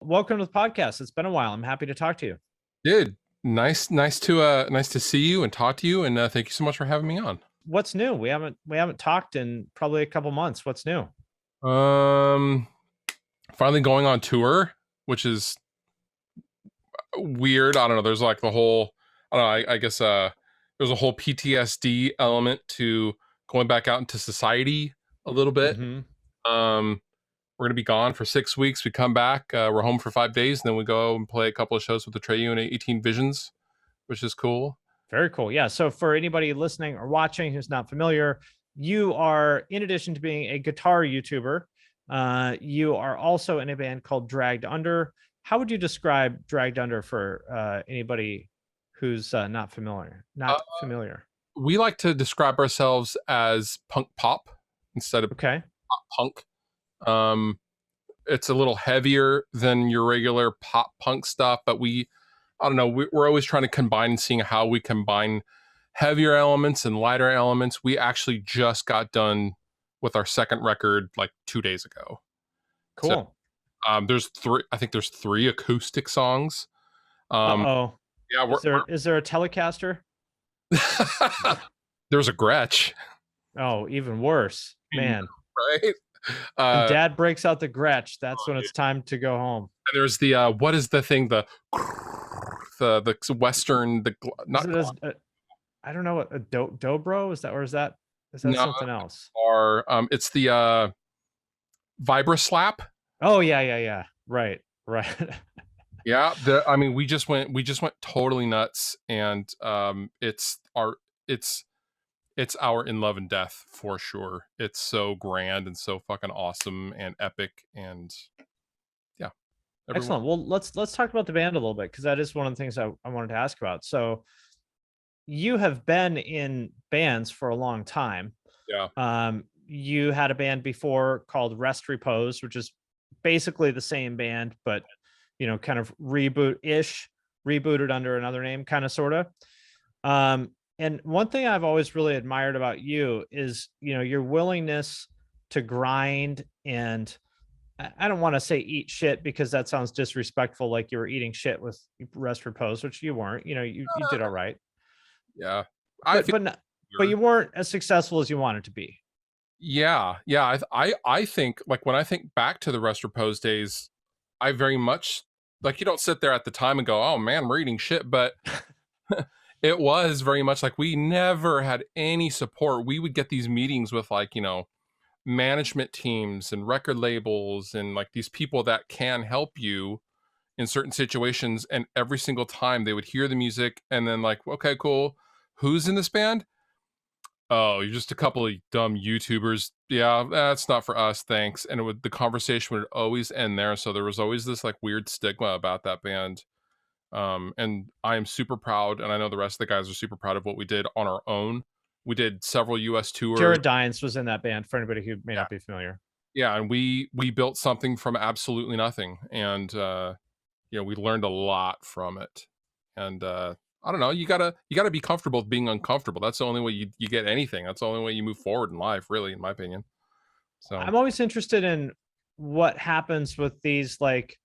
Welcome to the podcast. It's been a while. I'm happy to talk to you. Dude, nice to see you and talk to you, and thank you so much for having me on. What's new? We haven't talked in probably a couple months. What's new? Um, Finally going on tour, which is weird. I don't know. There's like the whole, I don't know. I guess there's a whole PTSD element to going back out into society a little bit. Um, we're gonna be gone for 6 weeks. We come back. We're home for 5 days, and then we go and play a couple of shows with the Trey and 18 Visions, which is cool. Very cool. Yeah. So for anybody listening or watching who's not familiar, you are, in addition to being a guitar YouTuber, you are also in a band called Dragged Under. How would you describe Dragged Under for anybody who's not familiar? We like to describe ourselves as punk pop instead of Okay. pop punk. It's a little heavier than your regular pop punk stuff, but I don't know, we're always trying to combine and seeing how we combine heavier elements and lighter elements. We actually just got done with our second record like 2 days ago. Cool. So, I think there's 3 acoustic songs. Uh-oh. Yeah, Is there a Telecaster? there's a Gretsch. Oh, even worse, man. Right? When Dad breaks out the Gretsch, that's when it's time to go home. And there's the what is the thing, the Western, I don't know what a dobro is that, or is that no, something else? Or it's the Vibra-Slap. Oh yeah. Right. Yeah, I mean, we just went totally nuts, and it's our In Love and Death for sure. It's so grand and so fucking awesome and epic, and yeah. Excellent. Well, let's talk about the band a little bit, because that is one of the things I wanted to ask about. So you have been in bands for a long time. Yeah. You had a band before called Rest Repose, which is basically the same band, but kind of rebooted under another name, kind of, sort of. And one thing I've always really admired about you is, your willingness to grind, and I don't want to say eat shit, because that sounds disrespectful, like you were eating shit with Rest Repose, which you weren't. You did all right. Yeah. But you weren't as successful as you wanted to be. Yeah. I think, like, when I think back to the Rest Repose days, I very much, like, you don't sit there at the time and go, oh man, we're eating shit, but it was very much like we never had any support. We would get these meetings with, like, management teams and record labels and like these people that can help you in certain situations, and every single time they would hear the music and then, like, okay, cool, who's in this band? Oh, you're just a couple of dumb YouTubers. Yeah, that's not for us, thanks. And the conversation would always end there. So there was always this like weird stigma about that band. And I am super proud, and I know the rest of the guys are super proud of what we did on our own. We did several US tours. Jared Dines was in that band, for anybody who may not be familiar. Yeah, and we built something from absolutely nothing, and we learned a lot from it. And I don't know, you gotta be comfortable with being uncomfortable. That's the only way you get anything. That's the only way you move forward in life, really, in my opinion. So I'm always interested in what happens with these like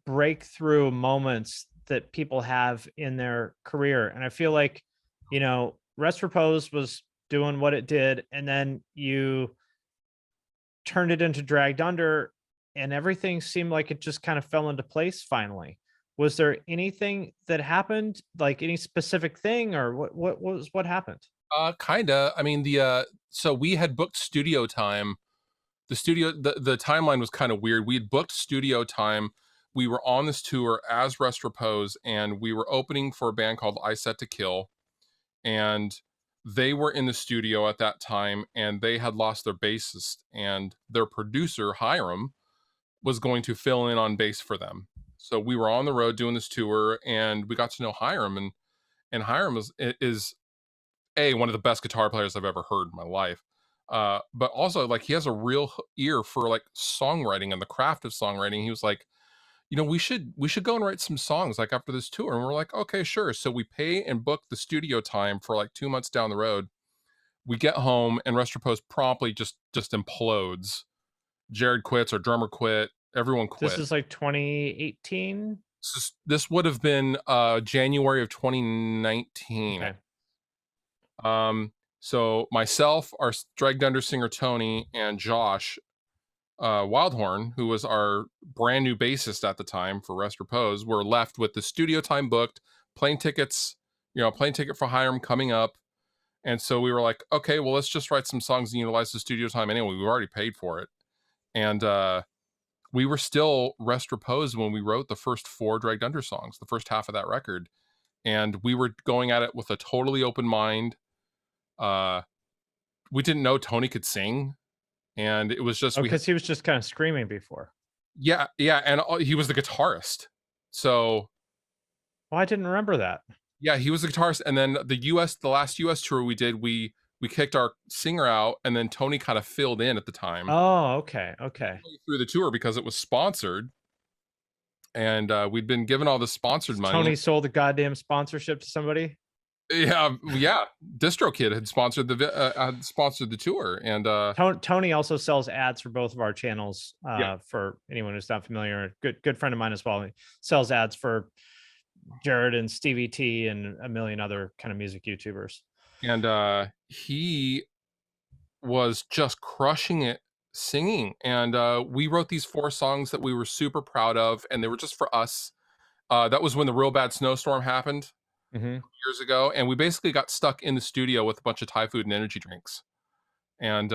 breakthrough moments that people have in their career. And I feel like, Rest Repose was doing what it did, and then you turned it into Dragged Under, and everything seemed like it just kind of fell into place finally. Was there anything that happened, like any specific thing, or what happened? Kinda. I mean, so we had booked studio time. The timeline was kind of weird. We had booked studio time. We were on this tour as Rest Repose, and we were opening for a band called I Set to Kill, and they were in the studio at that time, and they had lost their bassist, and their producer, Hiram, was going to fill in on bass for them. So we were on the road doing this tour, and we got to know Hiram, and Hiram is one of the best guitar players I've ever heard in my life. But also, like, he has a real ear for like songwriting and the craft of songwriting. He was like, we should go and write some songs like after this tour. And we're like, okay, sure. So we pay and book the studio time for like 2 months down the road. We get home, and Rest Repose promptly just implodes. Jared quits, our drummer quit. Everyone This quit. is like 2018. This would have been January of 2019. Okay. So myself, our Dragged Under singer Tony, and Josh Wildhorn, who was our brand new bassist at the time for Rest Repose, were left with the studio time booked, plane tickets, plane ticket for Hiram coming up. And so we were like, okay, well, let's just write some songs and utilize the studio time anyway. We already paid for it. And we were still Rest Repose when we wrote the first 4 Dragged Under songs, the first half of that record. And we were going at it with a totally open mind. We didn't know Tony could sing. And it was just because he was just kind of screaming before. Yeah, and he was the guitarist. So, well, I didn't remember that. Yeah, he was the guitarist, and then the last US tour we did, we kicked our singer out, and then Tony kind of filled in at the time. Oh, okay. Through the tour because it was sponsored, and we'd been given all the sponsored money. Tony sold the goddamn sponsorship to somebody. Yeah. DistroKid had sponsored the tour, and Tony also sells ads for both of our channels. For anyone who's not familiar, good friend of mine as well. He sells ads for Jared and Stevie T and a million other kind of music YouTubers. And he was just crushing it singing. And we wrote these 4 songs that we were super proud of, and they were just for us. That was when the real bad snowstorm happened. Years ago, and we basically got stuck in the studio with a bunch of Thai food and energy drinks, and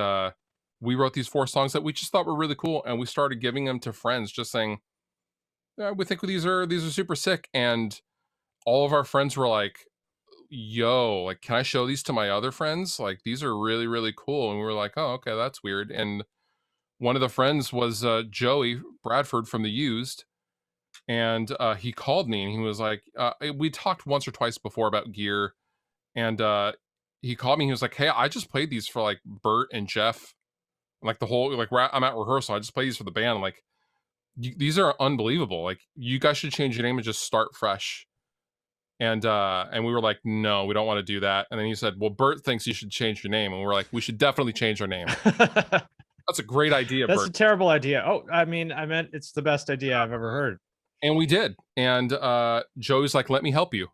we wrote these 4 songs that we just thought were really cool, and we started giving them to friends, just saying, we think these are super sick. And all of our friends were like, yo, like, can I show these to my other friends? Like, these are really, really cool. And we were like, oh, okay, that's weird. And one of the friends was Joey Bradford from The Used. And he called me and he was like, we talked once or twice before about gear. And he called me. He was like, hey, I just played these for like Bert and Jeff. Like the whole, like I'm at rehearsal. I just played these for the band. I'm like, these are unbelievable. Like, you guys should change your name and just start fresh. And we were like, no, we don't want to do that. And then he said, well, Bert thinks you should change your name. And we're like, we should definitely change our name. That's a great idea, That's Bert. a terrible idea. Oh, I meant it's the best idea I've ever heard. And we did. And Joey's like, let me help you.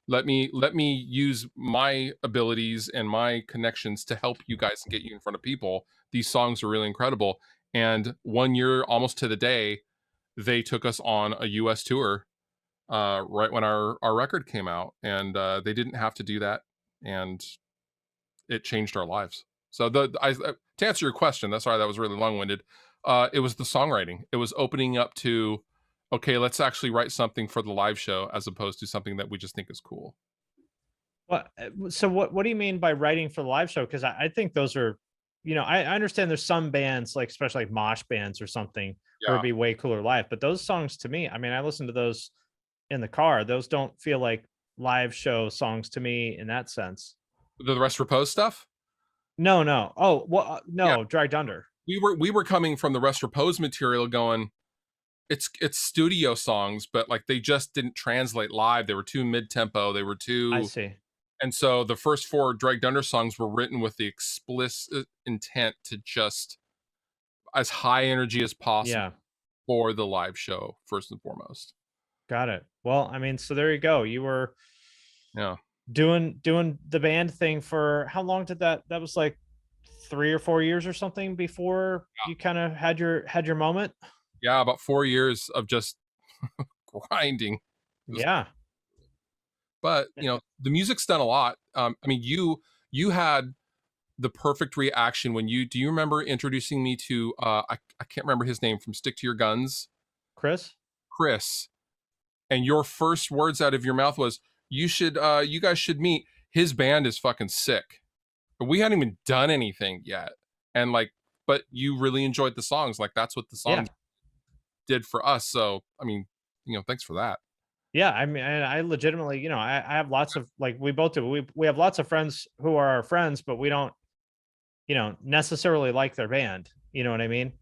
Let me use my abilities and my connections to help you guys and get you in front of people. These songs are really incredible. And 1 year, almost to the day, they took us on a US tour right when our record came out. And they didn't have to do that. And it changed our lives. So to answer your question, that's sorry, that was really long-winded. It was the songwriting. It was opening up to, okay, let's actually write something for the live show as opposed to something that we just think is cool. So what do you mean by writing for the live show? Because I think those are, I understand there's some bands, like especially like mosh bands or something, where it'd be way cooler live. But those songs to me, I mean, I listen to those in the car. Those don't feel like live show songs to me in that sense. The Rest Repose stuff? No. Oh, well, no, yeah. Dragged Under. We were coming from the Rest Repose material going, it's studio songs, but like they just didn't translate live. They were too mid-tempo. They were too. I see. And so the first 4 Dragged Under songs were written with the explicit intent to just as high energy as possible for the live show, first and foremost. Got it. Well, I mean, so there you go. You were doing the band thing for how long did that was like 3 or 4 years or something before you kind of had your moment? Yeah, about 4 years of just grinding. Yeah. But, the music's done a lot. I mean, you had the perfect reaction when do you remember introducing me to, I can't remember his name, from Stick to Your Guns? Chris. And your first words out of your mouth was, you guys should meet. His band is fucking sick. But we hadn't even done anything yet. And like, but you really enjoyed the songs. Like, that's what the songs did for us. So, I mean, thanks for that. Yeah, I mean, I legitimately, I have lots of, like, we both do. We have lots of friends who are our friends, but we don't, necessarily like their band. You know what I mean?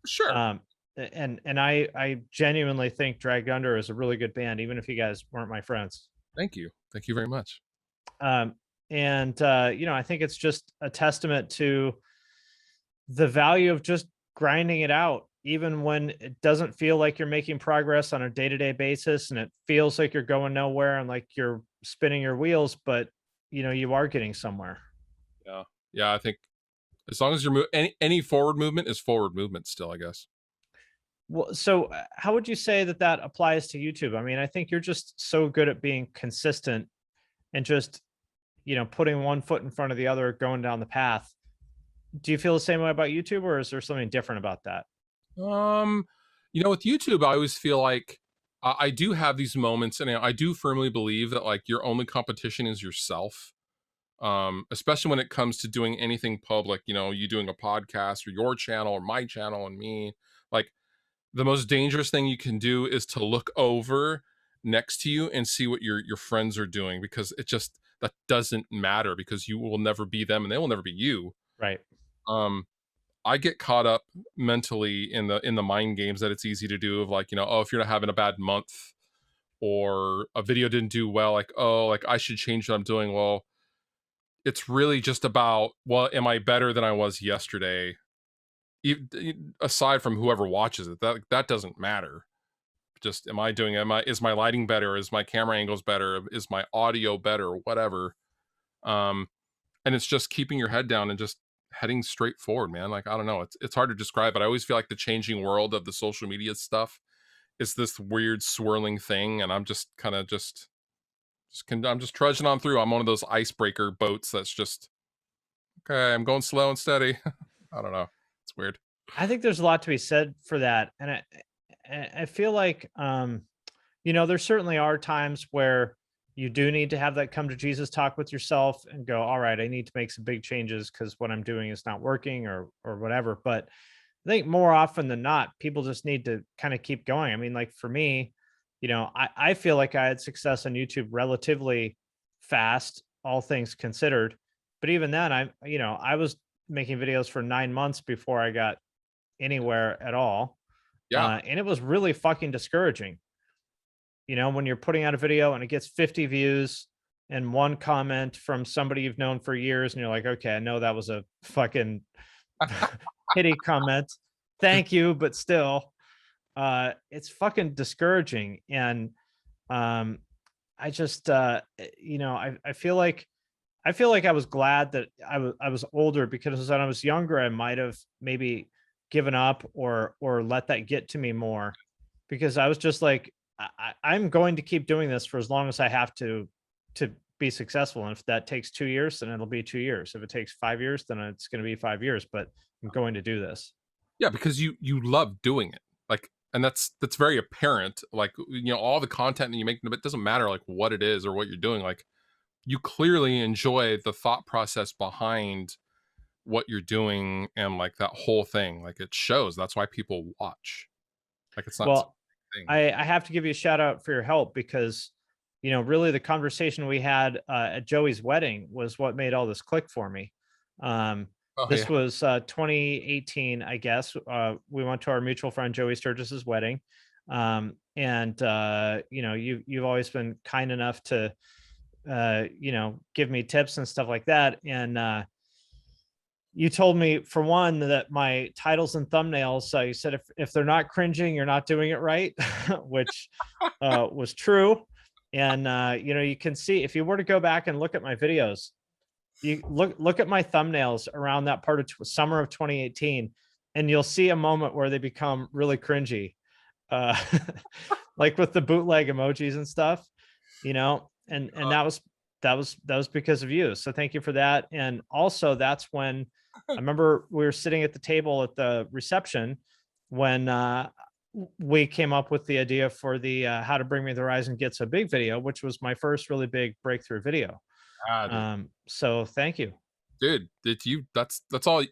Sure. And I genuinely think Dragged Under is a really good band, even if you guys weren't my friends. Thank you very much. I think it's just a testament to the value of just grinding it out, even when it doesn't feel like you're making progress on a day-to-day basis and it feels like you're going nowhere and like you're spinning your wheels, but you are getting somewhere. Yeah. Yeah. I think as long as you're any forward movement is forward movement still, I guess. Well, so how would you say that that applies to YouTube? I mean, I think you're just so good at being consistent and just, putting one foot in front of the other, going down the path. Do you feel the same way about YouTube, or is there something different about that? With YouTube, I always feel like I do have these moments, and I do firmly believe that like your only competition is yourself. Especially when it comes to doing anything public, you doing a podcast or your channel or my channel and me, like the most dangerous thing you can do is to look over next to you and see what your friends are doing, because that doesn't matter, because you will never be them and they will never be you. Right. I get caught up mentally in the mind games that it's easy to do of like, oh, if you're not having a bad month or a video didn't do well, like, oh, like I should change what I'm doing. Well, it's really just about, well, am I better than I was yesterday? Aside from whoever watches it, that doesn't matter. Just is my lighting better? Is my camera angles better? Is my audio better? Whatever. And it's just keeping your head down and just heading straight forward, man. Like, I don't know. It's hard to describe, but I always feel like the changing world of the social media stuff is this weird swirling thing. And I'm just kind of I'm just trudging on through. I'm one of those icebreaker boats that's just, okay, I'm going slow and steady. I don't know. It's weird. I think there's a lot to be said for that. And I feel like, there certainly are times where you do need to have that come to Jesus talk with yourself and go, all right, I need to make some big changes because what I'm doing is not working or whatever. But I think more often than not, people just need to kind of keep going. I mean, like for me, I feel like I had success on YouTube relatively fast, all things considered. But even then, I was making videos for 9 months before I got anywhere at all. Yeah. And it was really fucking discouraging. When you're putting out a video and it gets 50 views and one comment from somebody you've known for years, and you're like, okay, I know that was a fucking pity comment. Thank you, but still, it's fucking discouraging. And I just I feel like I was glad that I was older, because when I was younger, I might have maybe given up or let that get to me more, because I was just like, I'm going to keep doing this for as long as I have to be successful. And if that takes 2 years, then it'll be 2 years. If it takes 5 years, then it's going to be 5 years, but I'm going to do this. Yeah, because you love doing it. Like, and that's very apparent. Like, all the content that you make, it doesn't matter like what it is or what you're doing. Like, you clearly enjoy the thought process behind what you're doing, and like that whole thing, like it shows. That's why people watch. Like, it's not. Well, I have to give you a shout out for your help, because really the conversation we had at Joey's wedding was what made all this click for me. This was 2018, I guess. We went to our mutual friend Joey Sturgis's wedding, and you've always been kind enough to give me tips and stuff like that. And you told me, for one, that my titles and thumbnails, you said if they're not cringing, you're not doing it right, which was true. And you can see, if you were to go back and look at my videos, you look at my thumbnails around that part of summer of 2018, and you'll see a moment where they become really cringy, like with the bootleg emojis and stuff, and that was because of you. So thank you for that. And also, that's when I remember we were sitting at the table at the reception when we came up with the idea for the How to Bring Me the Horizon Gets a Big video, which was my first really big breakthrough video. So thank you, dude. That's all.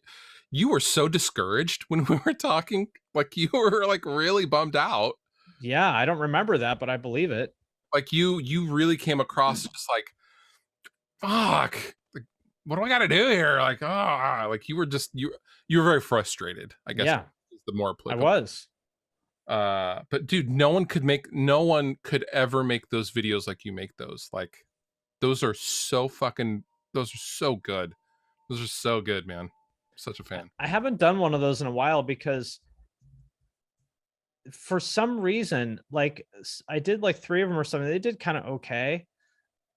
You were so discouraged when we were talking. Like, you were like really bummed out. Yeah, I don't remember that, but I believe it. Like, you really came across just like, fuck, like, what do I got to do here? Like, like you were very frustrated, I guess. Yeah, the more applicable. I was. But dude, no one could ever make those videos like you make those. Like, those are so good. Those are so good, man. Such a fan. I haven't done one of those in a while, because for some reason, like I did like 3 of them or something. They did kind of okay,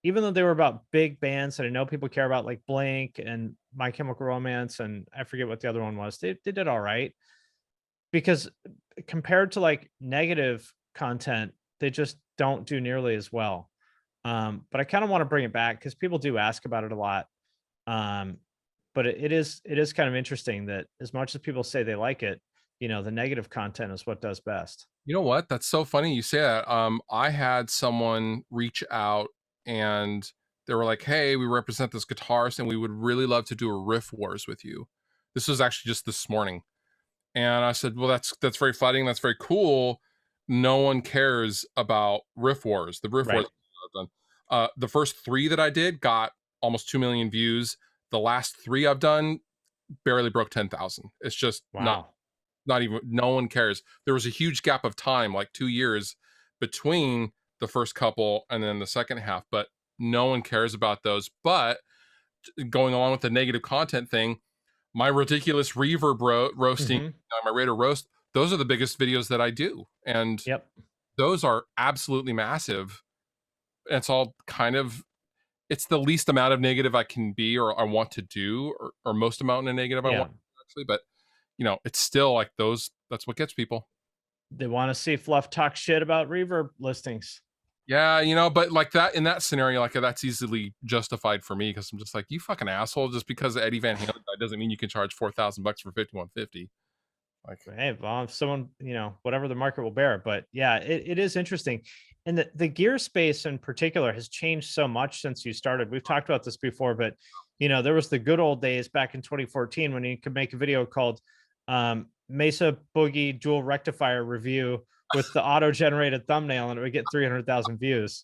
even though they were about big bands that I know people care about, like Blink and My Chemical Romance, and I forget what the other one was. They did all right because compared to like negative content, they just don't do nearly as well. But I kind of want to bring it back because people do ask about it a lot. Um, but it is kind of interesting that as much as people say they like it, the negative content is what does best. You know what? That's so funny you say that. I had someone reach out and they were like, "Hey, we represent this guitarist and we would really love to do a riff wars with you." This was actually just this morning. And I said, "Well, that's very flattering. That's very cool. No one cares about riff wars. The riff wars Right. I've done. The first 3 that I did got almost 2 million views. The last 3 I've done barely broke 10,000. It's just Wow. not even, no one cares. There was a huge gap of time, like 2 years between the first couple and then the second half, but no one cares about those. But going along with the negative content thing, my ridiculous reverb roasting, Hmm. my Raider roast, those are the biggest videos that I do. And Yep. those are absolutely massive. It's all kind of, it's the least amount of negative I can be or I want to do, or most amount of negative I Yeah. want to actually, but it's still like that's what gets people. They want to see Fluff talk shit about reverb listings. Yeah, but like that, in that scenario, like that's easily justified for me because I'm just like, you fucking asshole. Just because Eddie Van Halen died doesn't mean you can charge $4,000 for 5150. Like, Hey, well, if someone, whatever the market will bear. But yeah, it is interesting. And the gear space in particular has changed so much since you started. We've talked about this before, but there was the good old days back in 2014 when you could make a video called Mesa Boogie Dual Rectifier Review with the auto-generated thumbnail, and it would get 300,000 views,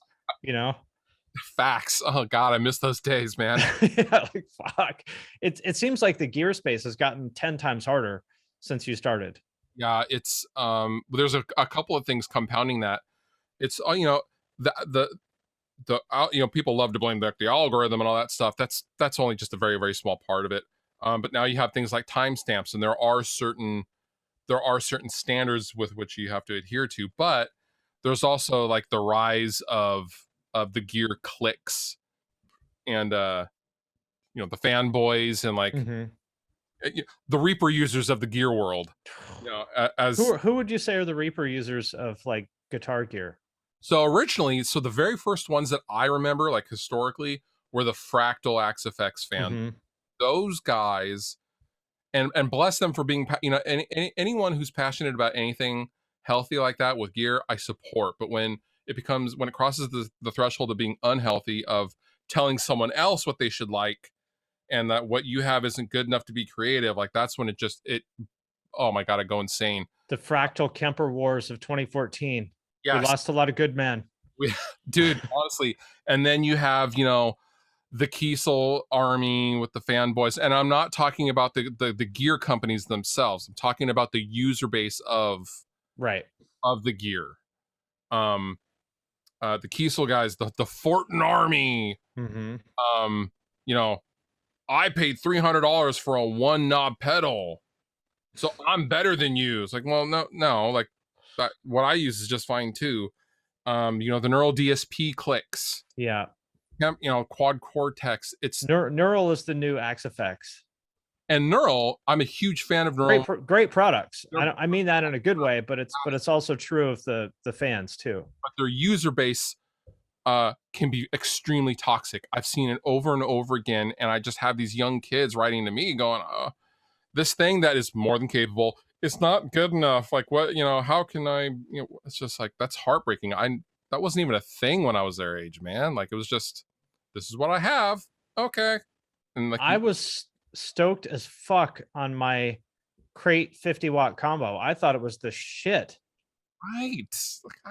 facts. Oh God, I miss those days, man. Yeah, like fuck. It seems like the gear space has gotten 10 times harder since you started. Yeah, it's there's a couple of things compounding that. It's the people love to blame the algorithm and all that stuff. That's only just a very, very small part of it. But now you have things like timestamps, and there are certain standards with which you have to adhere to. But there's also like the rise of the gear clicks and the fanboys and like Mhm. the Reaper users of the gear world. As Who would you say are the Reaper users of like guitar gear? so originally, the very first ones that I remember, like historically, were the Fractal Axe Effects fan. Mhm. Those guys, and bless them for being, anyone who's passionate about anything healthy like that with gear, I support. But when it crosses the threshold of being unhealthy, of telling someone else what they should like, and that what you have isn't good enough to be creative, like that's when oh my God, I go insane. The Fractal Kemper Wars of 2014. We Yes, lost a lot of good men. dude, honestly. And then you have, the Kiesel army with the fanboys. And I'm not talking about the gear companies themselves. I'm talking about the user base of Right. the gear. The Kiesel guys, the Fortin army. Mhm. You know, I paid $300 for a one knob pedal, so I'm better than you. It's like, well, no, like what I use is just fine too. The Neural DSP clicks. Yeah. Quad Cortex. It's Neural is the new Axe Effects. and Neural. I'm a huge fan of Neural. Great products. I mean that in a good way, but it's also true of the fans too. But their user base can be extremely toxic. I've seen it over and over again, and I just have these young kids writing to me going, this thing that is more than capable, it's not good enough. Like, what, how can I, it's just like, that's heartbreaking. That wasn't even a thing when I was their age, man. Like, it was just, this is what I have. Okay. And like, I was stoked as fuck on my Crate 50-watt combo. I thought it was the shit. right.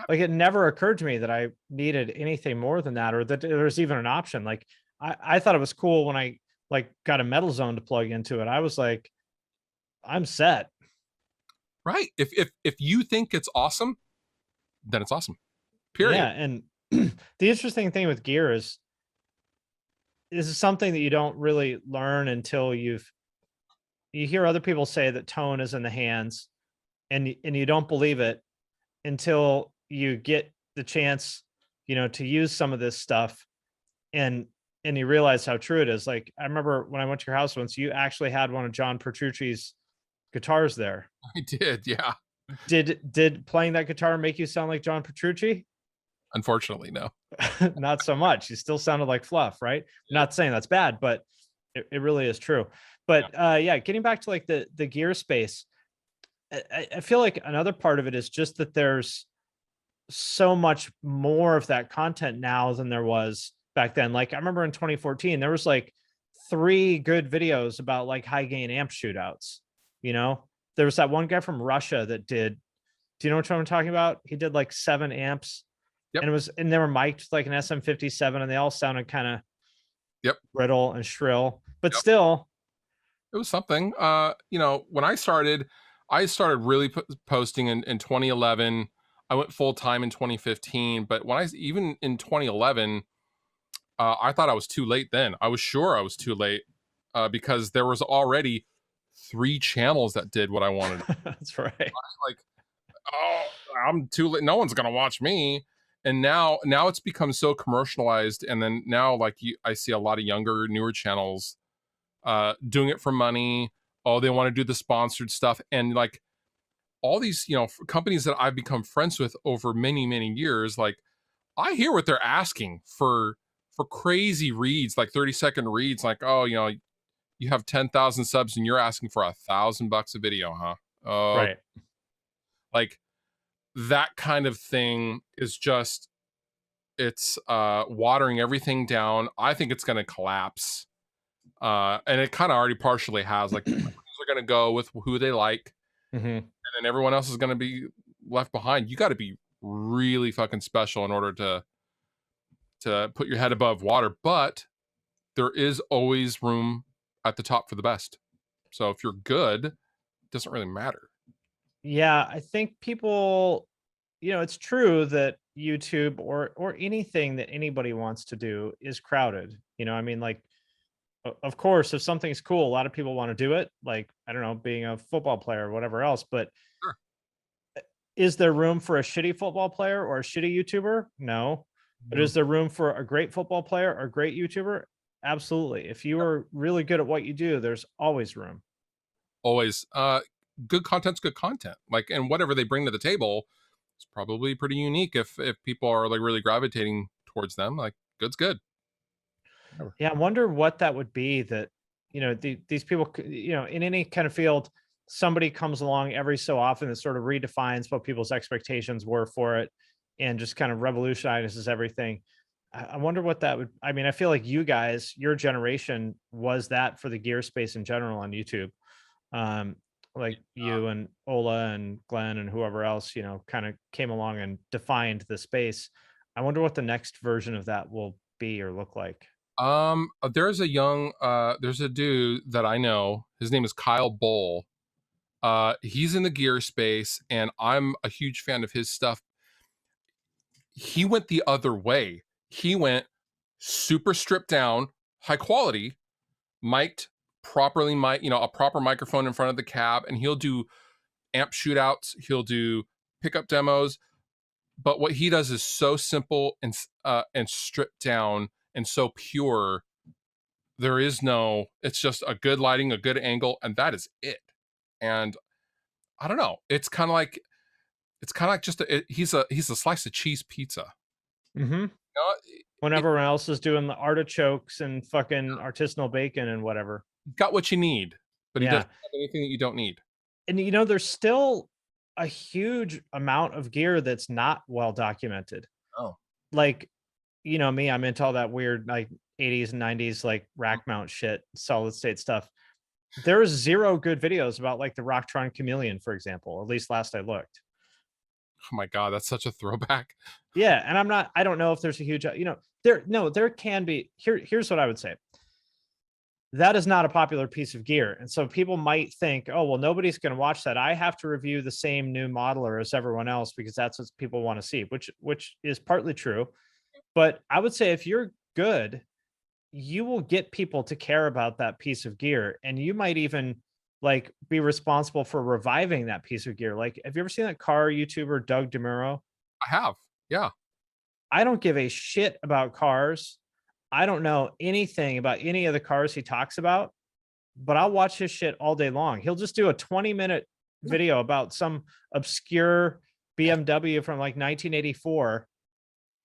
Like it never occurred to me that I needed anything more than that, or that there's even an option. Like I thought it was cool when I like got a Metal Zone to plug into it. I was like, I'm set. Right. If you think it's awesome, then it's awesome. Period. Yeah. And the interesting thing with gear is this is something that you don't really learn until you hear other people say that tone is in the hands, and you don't believe it until you get the chance, to use some of this stuff, and you realize how true it is. Like, I remember when I went to your house once, you actually had one of John Petrucci's guitars there. I did, yeah. Did playing that guitar make you sound like John Petrucci? Unfortunately, no. Not so much. You still sounded like Fluff, right? Yeah. Not saying that's bad, but it really is true. But yeah, getting back to like the gear space, I feel like another part of it is just that there's so much more of that content now than there was back then. Like, I remember in 2014, there was like 3 good videos about like high gain amp shootouts. There was that one guy from Russia that did. Do you know what I'm talking about? He did like 7 amps. Yep. And they were mic'd like an SM57, and they all sounded kind of brittle and shrill, but still, it was something. When I started really posting in 2011. I went full time in 2015, but even in 2011, I thought I was too late. Then I was sure I was too late because there was already 3 channels that did what I wanted. That's right. Like, oh, I'm too late. No one's gonna watch me. And now it's become so commercialized. And then now, like, I see a lot of younger, newer channels doing it for money. Oh, they want to do the sponsored stuff. And like all these, companies that I've become friends with over many, many years, like, I hear what they're asking for crazy reads, like 30-second reads, like, oh, you have 10,000 subs and you're asking for $1,000 a video, huh? Right. Like, that kind of thing is just, it's watering everything down. I think it's going to collapse. And it kind of already partially has. Like, companies are going to go with who they like. Mm-hmm. And then everyone else is going to be left behind. You got to be really fucking special in order to put your head above water. But there is always room at the top for the best. So if you're good, it doesn't really matter. Yeah, I think people, it's true that YouTube or anything that anybody wants to do is crowded. I mean, like, of course, if something's cool, a lot of people want to do it. Like, I don't know, being a football player or whatever else. But Sure. Is there room for a shitty football player or a shitty YouTuber? No. But is there room for a great football player or a great YouTuber? Absolutely. If you are really good at what you do, there's always room. Always. Good content's good content. Like, and whatever they bring to the table is probably pretty unique. If people are like really gravitating towards them, like, good's good. Whatever. Yeah, I wonder what that would be that, these people, in any kind of field, somebody comes along every so often that sort of redefines what people's expectations were for it and just kind of revolutionizes everything. I wonder what that would, I mean, I feel like you guys, your generation was that for the gear space in general on YouTube. Like you and Ola and Glenn and whoever else, kind of came along and defined the space. I wonder what the next version of that will be or look like. There's a dude that I know. His name is Kyle Bowl. He's in the gear space, and I'm a huge fan of his stuff. He went the other way. He went super stripped down, high quality, mic'd properly, a proper microphone in front of the cab, and he'll do amp shootouts. He'll do pickup demos. But what he does is so simple and stripped down and so pure. It's just a good lighting, a good angle, and that is it. And I don't know. It's kind of like just he's a slice of cheese pizza. Mm-hmm. When everyone else is doing the artichokes and fucking artisanal bacon and whatever. Got what you need, but he doesn't have anything that you don't need. And there's still a huge amount of gear that's not well documented. Oh, like, me, I'm into all that weird like 80s and 90s like rack mount shit, solid state stuff. There's 0 good videos about like the Rocktron Chameleon, for example, at least last I looked. Oh my God, that's such a throwback. Yeah. And I don't know if there's a huge, there can be, here's what I would say. That is not a popular piece of gear. And so people might think, oh, well, nobody's going to watch that. I have to review the same new modeler as everyone else because that's what people want to see, which is partly true. But I would say if you're good, you will get people to care about that piece of gear. And you might even like be responsible for reviving that piece of gear. Like, have you ever seen that car YouTuber Doug DeMuro? I have. Yeah. I don't give a shit about cars. I don't know anything about any of the cars he talks about, but I'll watch his shit all day long. He'll just do a 20-minute video about some obscure BMW from like 1984.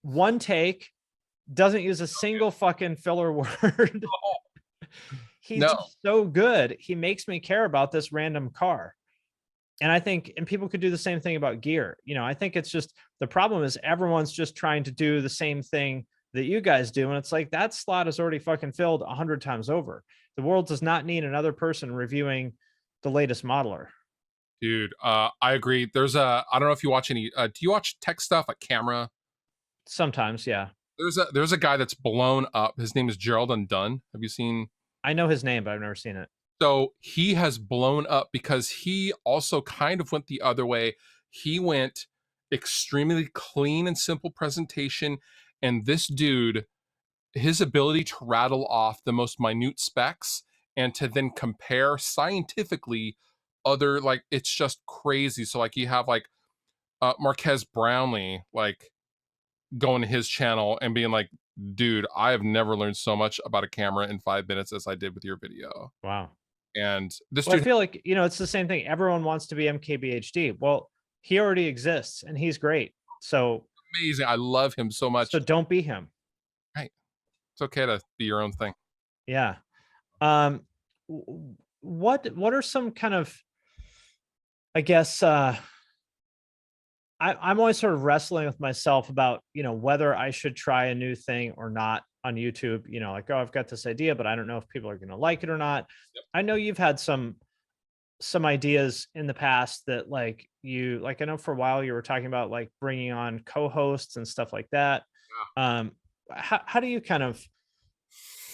One take, doesn't use a single fucking filler word. He's No. just so good. He makes me care about this random car. And I think, and people could do the same thing about gear. You know, I think it's just, the problem is everyone's just trying to do the same thing that you guys do. And it's like, that slot is already fucking filled 100 times over. The world does not need another person reviewing the latest modeler. Dude, I agree. There's I don't know if you watch any, do you watch tech stuff like Camera? Sometimes, yeah. There's a guy that's blown up. His name is Gerald Undone. Have you seen? I know his name, but I've never seen it. So he has blown up because he also kind of went the other way. He went extremely clean and simple presentation. And this dude, his ability to rattle off the most minute specs and to then compare scientifically other, like, it's just crazy. So like you have like Marquez Brownlee, like going to his channel and being like, dude, I have never learned so much about a camera in 5 minutes as I did with your video. Wow. And this Well, I dude, feel like, you know, it's the same thing. Everyone wants to be MKBHD. Well, he already exists and he's great. So amazing. I love him so much. So don't be him. Right. It's okay to be your own thing. Yeah. What are some kind of, I guess, I'm always sort of wrestling with myself about, you know, whether I should try a new thing or not on YouTube. You know, like, oh, I've got this idea, but I don't know if people are going to like it or not. Yep. I know you've had some ideas in the past that, like, you, like, I know for a while you were talking about like bringing on co-hosts and stuff like that. Yeah. How do you kind of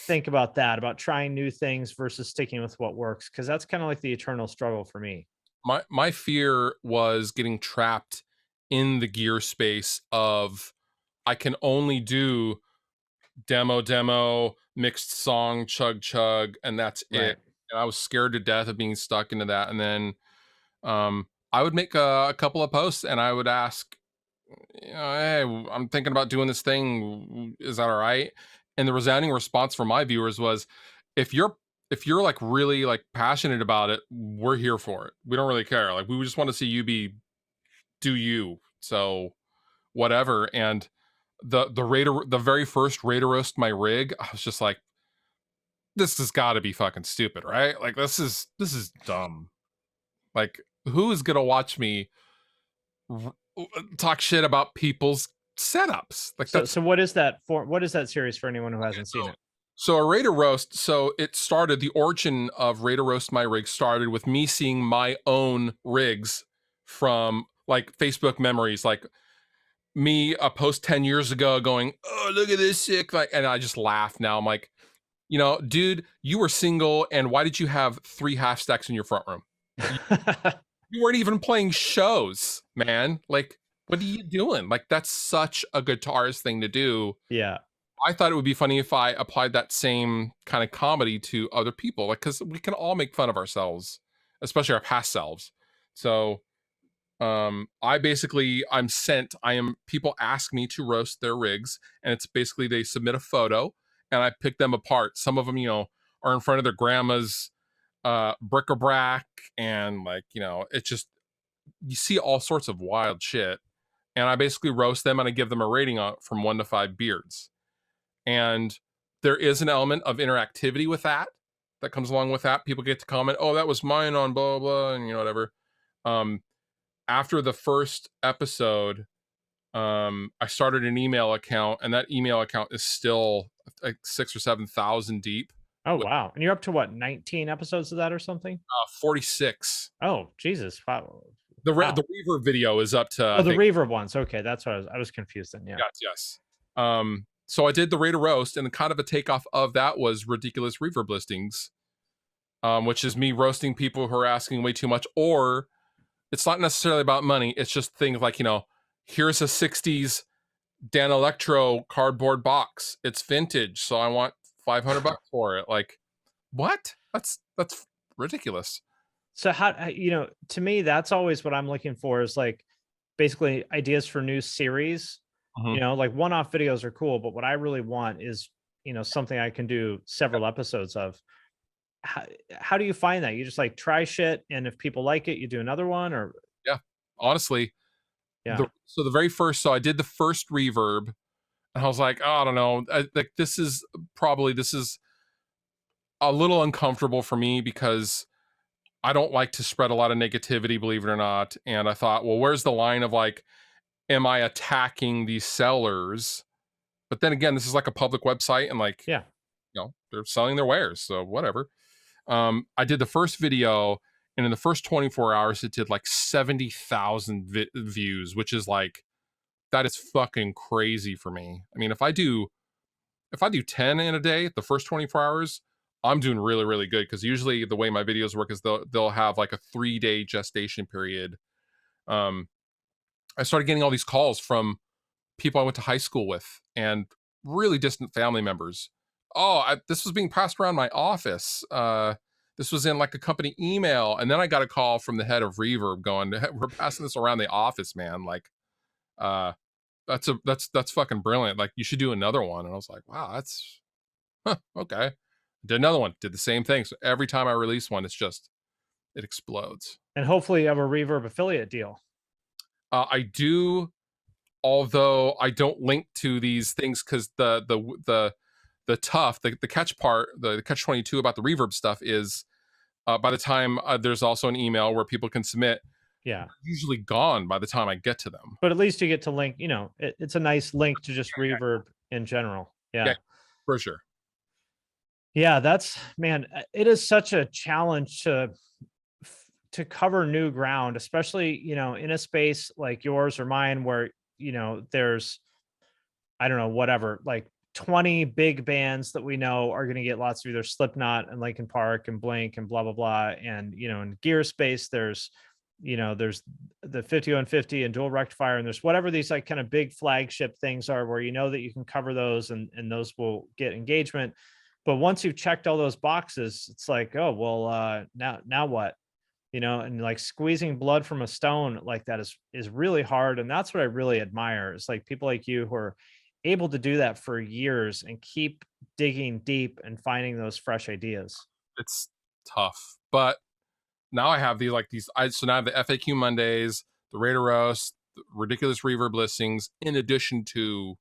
think about that, about trying new things versus sticking with what works? Because that's kind of like the eternal struggle for me. My fear was getting trapped in the gear space of, I can only do demo, mixed song, chug, and that's Right. it. And I was scared to death of being stuck into that. And then I would make a couple of posts and I would ask, you know, hey, I'm thinking about doing this thing. Is that all right? And the resounding response from my viewers was, if you're like really like passionate about it, we're here for it. We don't really care. Like, we just want to see you do you. So whatever. And the very first Raider Roast My Rig, I was just like, this has got to be fucking stupid, right? Like, this is dumb. Like, who is gonna watch me talk shit about people's setups? Like, So what is that for? What is that series for anyone who hasn't seen it? So a Raider Roast, so it started, the origin of Raider Roast My Rig started with me seeing my own rigs from like Facebook memories, like me a post 10 years ago going, oh, look at this sick, like, and I just laugh now. I'm like, you know, dude, you were single and why did you have 3 half stacks in your front room? You weren't even playing shows, man. Like, what are you doing? Like, that's such a guitarist thing to do. Yeah. I thought it would be funny if I applied that same kind of comedy to other people, like, because we can all make fun of ourselves, especially our past selves. So people ask me to roast their rigs, and it's basically they submit a photo and I pick them apart. Some of them, you know, are in front of their grandma's bric-a-brac, and like, you know, it's just, you see all sorts of wild shit, and I basically roast them and I give them a rating from 1 to 5 beards. And there is an element of interactivity with that comes along with that. People get to comment, oh, that was mine on blah blah, and you know, whatever. After the first episode, I started an email account, and that email account is still like 6,000 or 7,000 deep. Oh, wow. And you're up to what, 19 episodes of that or something? 46. Oh, Jesus. Wow. The Reverb video is up to, the Reverb ones. Okay, that's what I was confused then. Yeah. Yes. So I did the Raider Roast, and kind of a takeoff of that was ridiculous Reverb listings, which is me roasting people who are asking way too much, or it's not necessarily about money. It's just things like, you know, here's a 60s Dan Electro cardboard box. It's vintage, so I want $500 for it. Like, what? That's ridiculous. So how, to me, that's always what I'm looking for is like basically ideas for new series. Mhm. Like one-off videos are cool, but what I really want is, something I can do several episodes of. How, how do you find that? You just like try shit, and if people like it, you do another one, or Yeah. Honestly, yeah, the very first, so I did the first reverb, and I was like, oh, I don't know, like this is a little uncomfortable for me because I don't like to spread a lot of negativity, believe it or not. And I thought, well, where's the line of like, am I attacking these sellers? But then again, this is like a public website, and like, yeah. they're selling their wares, so whatever. I did the first video, and in the first 24 hours, it did like 70,000 views, which is like, that is fucking crazy for me. I mean, if I do 10 in a day, the first 24 hours, I'm doing really, really good. Cause usually the way my videos work is they'll have like a 3-day gestation period. Um, I started getting all these calls from people I went to high school with and really distant family members. Oh, this was being passed around my office. This was in like a company email. And then I got a call from the head of Reverb going, we're passing this around the office, man. Like, uh, that's fucking brilliant. Like, you should do another one. And I was like, wow, that's okay. Did another one, did the same thing. So every time I release one, it explodes. And hopefully you have a Reverb affiliate deal. I do, although I don't link to these things because the catch part, the catch 22 about the reverb stuff is by the time there's also an email where people can submit, Yeah. usually gone by the time I get to them. But at least you get to link, it's a nice link to just Reverb in general. Yeah, Yeah. for sure. Yeah, that's man, it is such a challenge to cover new ground, especially, in a space like yours or mine where, there's I don't know, whatever, like 20 big bands that we know are going to get lots of either Slipknot and Linkin Park and Blink and blah blah blah. And in gear space, there's the 5150 and dual rectifier, and there's whatever these like kind of big flagship things are where that you can cover those and those will get engagement. But once you've checked all those boxes, it's like, oh well, now what? And like squeezing blood from a stone like that is really hard. And that's what I really admire. It's like people like you who are able to do that for years and keep digging deep and finding those fresh ideas. It's tough, but now I have so now I have the FAQ Mondays, the Raider Roast, the ridiculous reverb listings, in addition to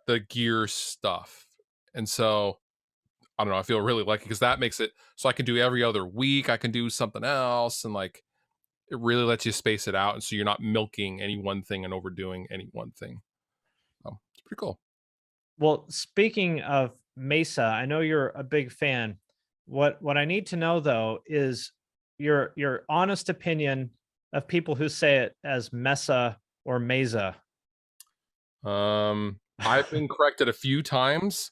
the gear stuff. And so I don't know, I feel really lucky because that makes it so I can do every other week. I can do something else, and like, it really lets you space it out. And so you're not milking any one thing and overdoing any one thing. So it's pretty cool. Well, speaking of Mesa, I know you're a big fan. What I need to know though is your honest opinion of people who say it as Mesa or Mesa. I've been corrected a few times,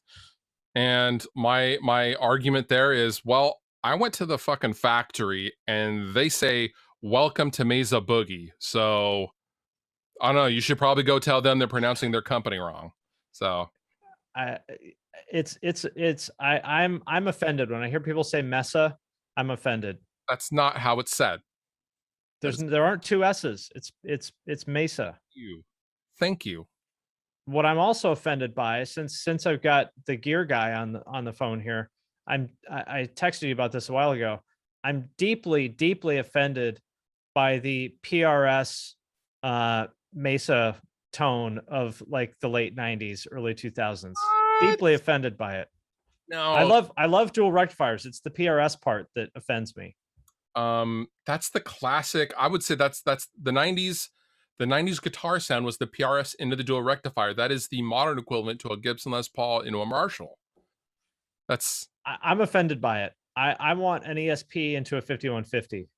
and my argument there is, well, I went to the fucking factory and they say welcome to Mesa Boogie. So I don't know, you should probably go tell them they're pronouncing their company wrong. So I I'm offended when I hear people say Mesa. I'm offended. that's not how it's said. There aren't two S's. It's Mesa. You. Thank you. What I'm also offended by, since I've got the gear guy on the phone here, I texted you about this a while ago. I'm deeply, deeply offended by the PRS Mesa tone of like the late 90s, early 2000s. Deeply offended by it. No, I love dual rectifiers. It's the PRS part that offends me. That's the classic. I would say that's the 90s. The 90s guitar sound was the PRS into the dual rectifier. That is the modern equivalent to a Gibson Les Paul into a Marshall. That's I'm offended by it. I want an ESP into a 5150.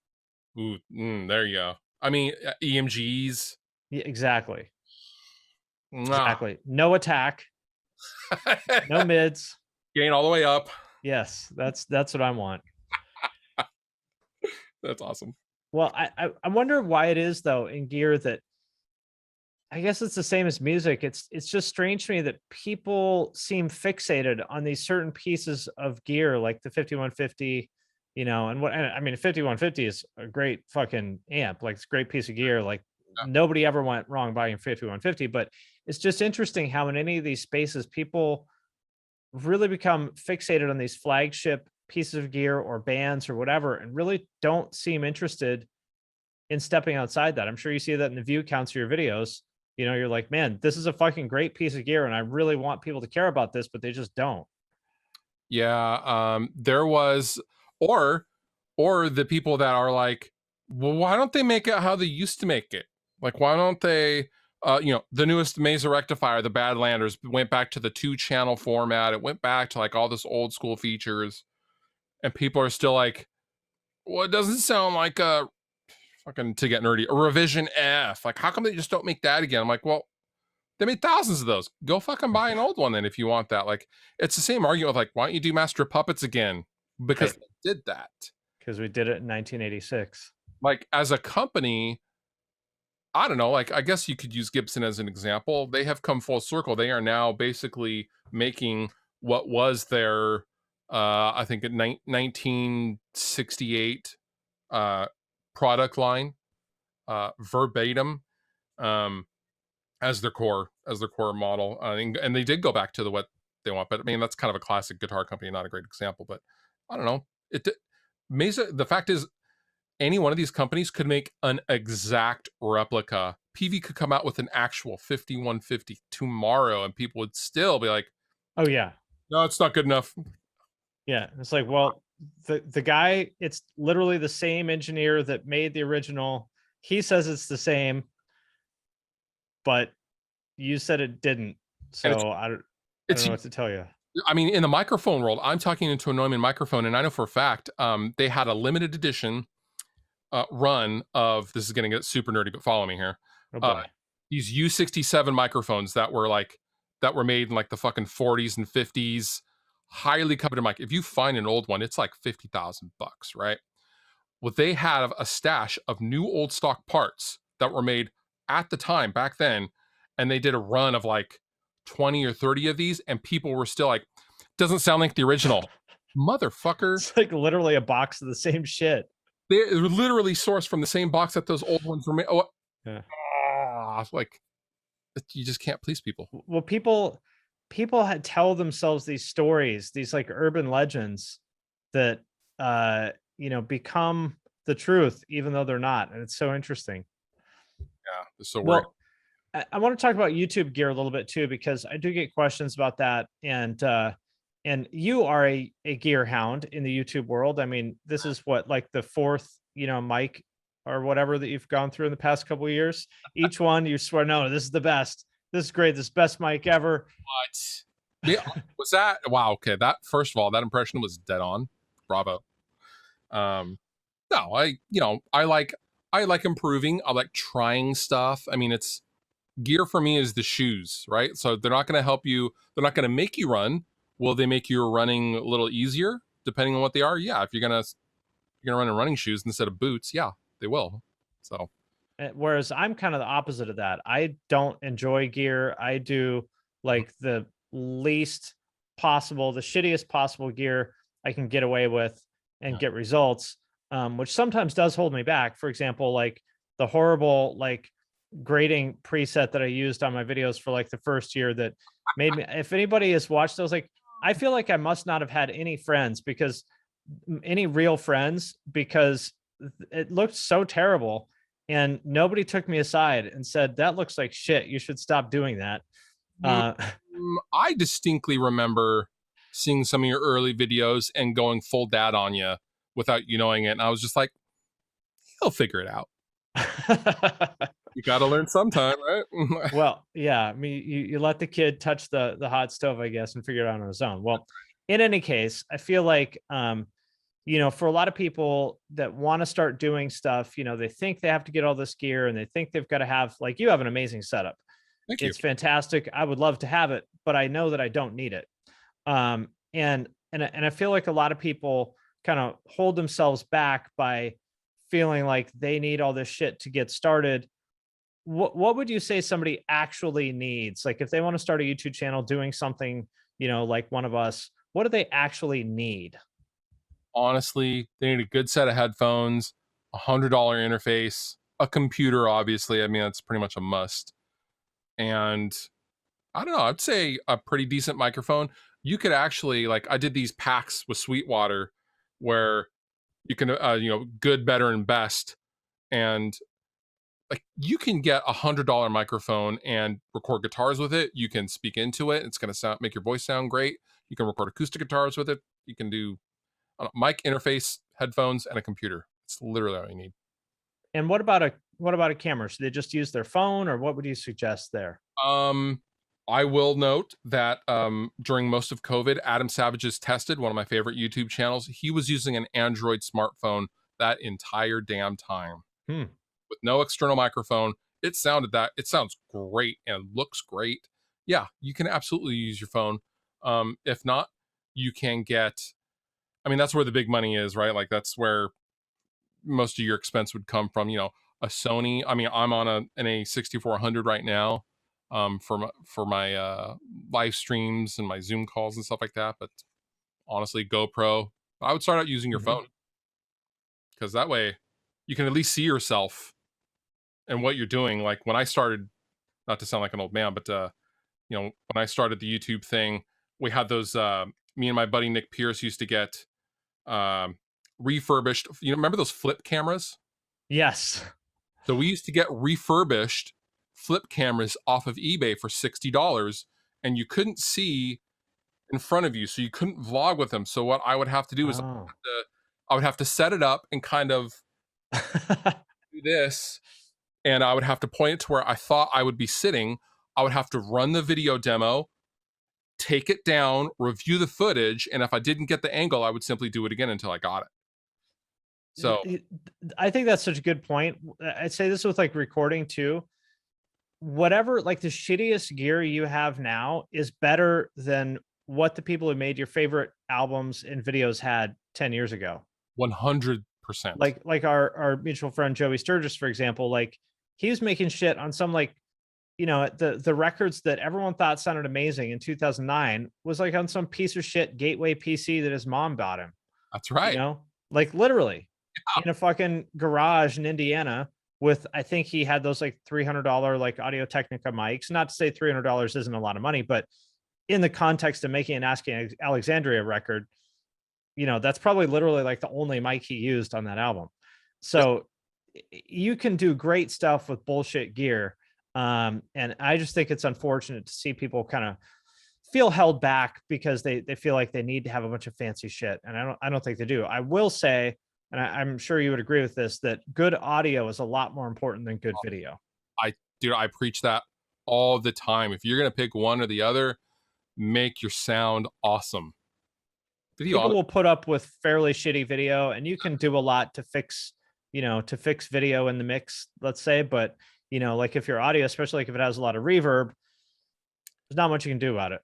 There you go. I mean, EMGs. Yeah, exactly. Mwah. Exactly. No attack. No mids. Gain all the way up. Yes, that's what I want. That's awesome. Well, I wonder why it is though in gear that I guess it's the same as music. It's just strange to me that people seem fixated on these certain pieces of gear, like the 5150 you know, and I mean, 5150 is a great fucking amp. Like, it's a great piece of gear. Like, Yeah. nobody ever went wrong buying 5150, but it's just interesting how in any of these spaces, people really become fixated on these flagship pieces of gear or bands or whatever, and really don't seem interested in stepping outside that. I'm sure you see that in the view counts of your videos. You know, you're like, man, this is a fucking great piece of gear, and I really want people to care about this, but they just don't. Yeah, there was, or the people that are like, well, why don't they make it how they used to make it? Like, why don't they, the newest Mesa rectifier, the Badlanders, went back to the 2-channel format. It went back to like all this old school features, and people are still like, well, it doesn't sound like a fucking, to get nerdy, a revision F. Like, how come they just don't make that again? I'm like, well, they made thousands of those. Go fucking buy an old one then if you want that. Like, it's the same argument with like, why don't you do Master of Puppets again? Because they did that. Because we did it in 1986. Like, as a company, I don't know, like, I guess you could use Gibson as an example. They have come full circle. They are now basically making what was their, I think, 1968 product line, verbatim, as their core model. And they did go back to what they want. But I mean, that's kind of a classic guitar company, not a great example. But I don't know. Mesa, the fact is, any one of these companies could make an exact replica. PV could come out with an actual 5150 tomorrow, and people would still be like, oh yeah, no, it's not good enough. Yeah, it's like, well, the guy, it's literally the same engineer that made the original. He says it's the same, but you said it didn't. So I don't know what to tell you. I mean, in the microphone world, I'm talking into a Neumann microphone, and I know for a fact they had a limited edition run of, this is going to get super nerdy, but follow me here. Oh boy. These U67 microphones that were made in like the fucking 40s and 50s, highly coveted mic. If you find an old one, it's like $50,000, right? Well, they have a stash of new old stock parts that were made at the time back then, and they did a run of like 20 or 30 of these, and people were still like, doesn't sound like the original. Motherfucker. It's like literally a box of the same shit. They're literally sourced from the same box that those old ones were made. Oh, yeah. Like, you just can't please people. Well, people had tell themselves these stories, these like urban legends that become the truth, even though they're not. And it's so interesting. Yeah, it's so weird. Well, I want to talk about YouTube gear a little bit too, because I do get questions about that. And you are a gear hound in the YouTube world. I mean, this is what, like the fourth, mic or whatever that you've gone through in the past couple of years. Each one you swear, no, this is the best. This is great. This is best mic ever. What? Yeah, was that? Wow. Okay. That, first of all, that impression was dead on. Bravo. No, I like improving. I like trying stuff. I mean, it's gear for me is the shoes, right? So they're not going to help you. They're not going to make you run. Will they make your running a little easier depending on what they are? Yeah. If you're going to run in running shoes instead of boots, yeah, they will. So, whereas I'm kind of the opposite of that. I don't enjoy gear. I do like the least possible, the shittiest possible gear I can get away with and get results, which sometimes does hold me back. For example, like the horrible, like grading preset that I used on my videos for like the first year that made me, if anybody has watched those, like, I feel like I must not have had any friends, because any real friends, because it looked so terrible. And nobody took me aside and said, that looks like shit, you should stop doing that. I distinctly remember seeing some of your early videos and going full dad on you without you knowing it. And I was just like, he'll figure it out. You got to learn sometime, right? Well, yeah. I mean, you let the kid touch the hot stove, I guess, and figure it out on his own. Well, in any case, I feel like, for a lot of people that want to start doing stuff, they think they have to get all this gear, and they think they've got to have, like, you have an amazing setup. Thank you. It's fantastic. I would love to have it, but I know that I don't need it. And I feel like a lot of people kind of hold themselves back by feeling like they need all this shit to get started. What would you say somebody actually needs? Like, if they want to start a YouTube channel doing something, like one of us, what do they actually need? honestly, they need a good set of headphones, $100 interface, a computer, obviously. I mean, that's pretty much a must. And I don't know, I'd say a pretty decent microphone. You could actually, like, I did these packs with Sweetwater where you can, good, better, and best. And like, you can get $100 microphone and record guitars with it. You can speak into it. It's going to make your voice sound great. You can record acoustic guitars with it. You can do mic interface, headphones, and a computer. It's literally all you need. And what about a camera? Should they just use their phone, or what would you suggest there? I will note that during most of COVID, Adam Savage's Tested, one of my favorite YouTube channels, he was using an Android smartphone that entire damn time with no external microphone. It sounds great and looks great. Yeah, you can absolutely use your phone. If not, you can get, I mean, that's where the big money is, right? Like, that's where most of your expense would come from, a Sony. I mean, I'm on an A6400 right now for my live streams and my Zoom calls and stuff like that. But honestly, GoPro, I would start out using your phone, because that way you can at least see yourself and what you're doing. Like, when I started, not to sound like an old man, but when I started the YouTube thing, we had those, me and my buddy Nick Pierce used to get refurbished, remember those flip cameras? Yes. So we used to get refurbished flip cameras off of eBay for $60, and you couldn't see in front of you, so you couldn't vlog with them. So what I would have to do is I would have to set it up and kind of do this, and I would have to point it to where I thought I would be sitting. I would have to run the video demo, take it down, review the footage, and if I didn't get the angle, I would simply do it again until I got it. So I think that's such a good point. I'd say this with like recording too. Whatever, like, the shittiest gear you have now is better than what the people who made your favorite albums and videos had 10 years ago. 100%. Like our mutual friend Joey Sturgis, for example, like, he was making shit on some, like, the records that everyone thought sounded amazing in 2009 was like on some piece of shit Gateway PC that his mom bought him. That's right. Like, literally in a fucking garage in Indiana with, I think he had those like $300 like Audio Technica mics. Not to say $300 isn't a lot of money, but in the context of making an Asking Alexandria record, that's probably literally like the only mic he used on that album. So you can do great stuff with bullshit gear. And I just think it's unfortunate to see people kind of feel held back because they feel like they need to have a bunch of fancy shit. And I don't think they do. I will say, and I'm sure you would agree with this, that good audio is a lot more important than good video. I preach that all the time. If you're going to pick one or the other, make your sound awesome. People will put up with fairly shitty video, and you can do a lot to fix video in the mix, let's say. But, like, if your audio, especially like if it has a lot of reverb, there's not much you can do about it.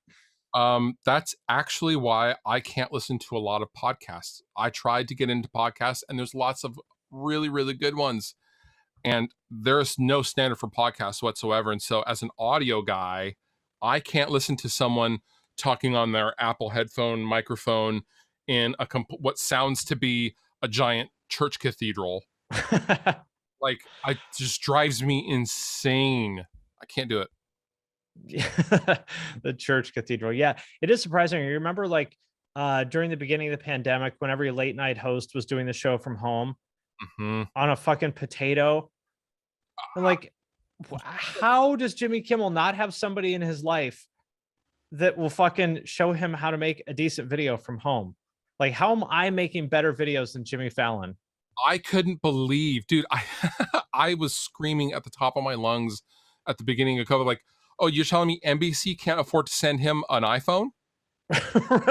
That's actually why I can't listen to a lot of podcasts. I tried to get into podcasts, and there's lots of really, really good ones, and there's no standard for podcasts whatsoever. And so as an audio guy, I can't listen to someone talking on their Apple headphone microphone in what sounds to be a giant church cathedral. Like, it just drives me insane. I can't do it. The church cathedral. Yeah, it is surprising. You remember, like, during the beginning of the pandemic, when every late night host was doing the show from home on a fucking potato. And like, how does Jimmy Kimmel not have somebody in his life that will fucking show him how to make a decent video from home? Like, how am I making better videos than Jimmy Fallon? I couldn't believe, dude, I was screaming at the top of my lungs at the beginning of COVID, like, oh, you're telling me NBC can't afford to send him an iPhone?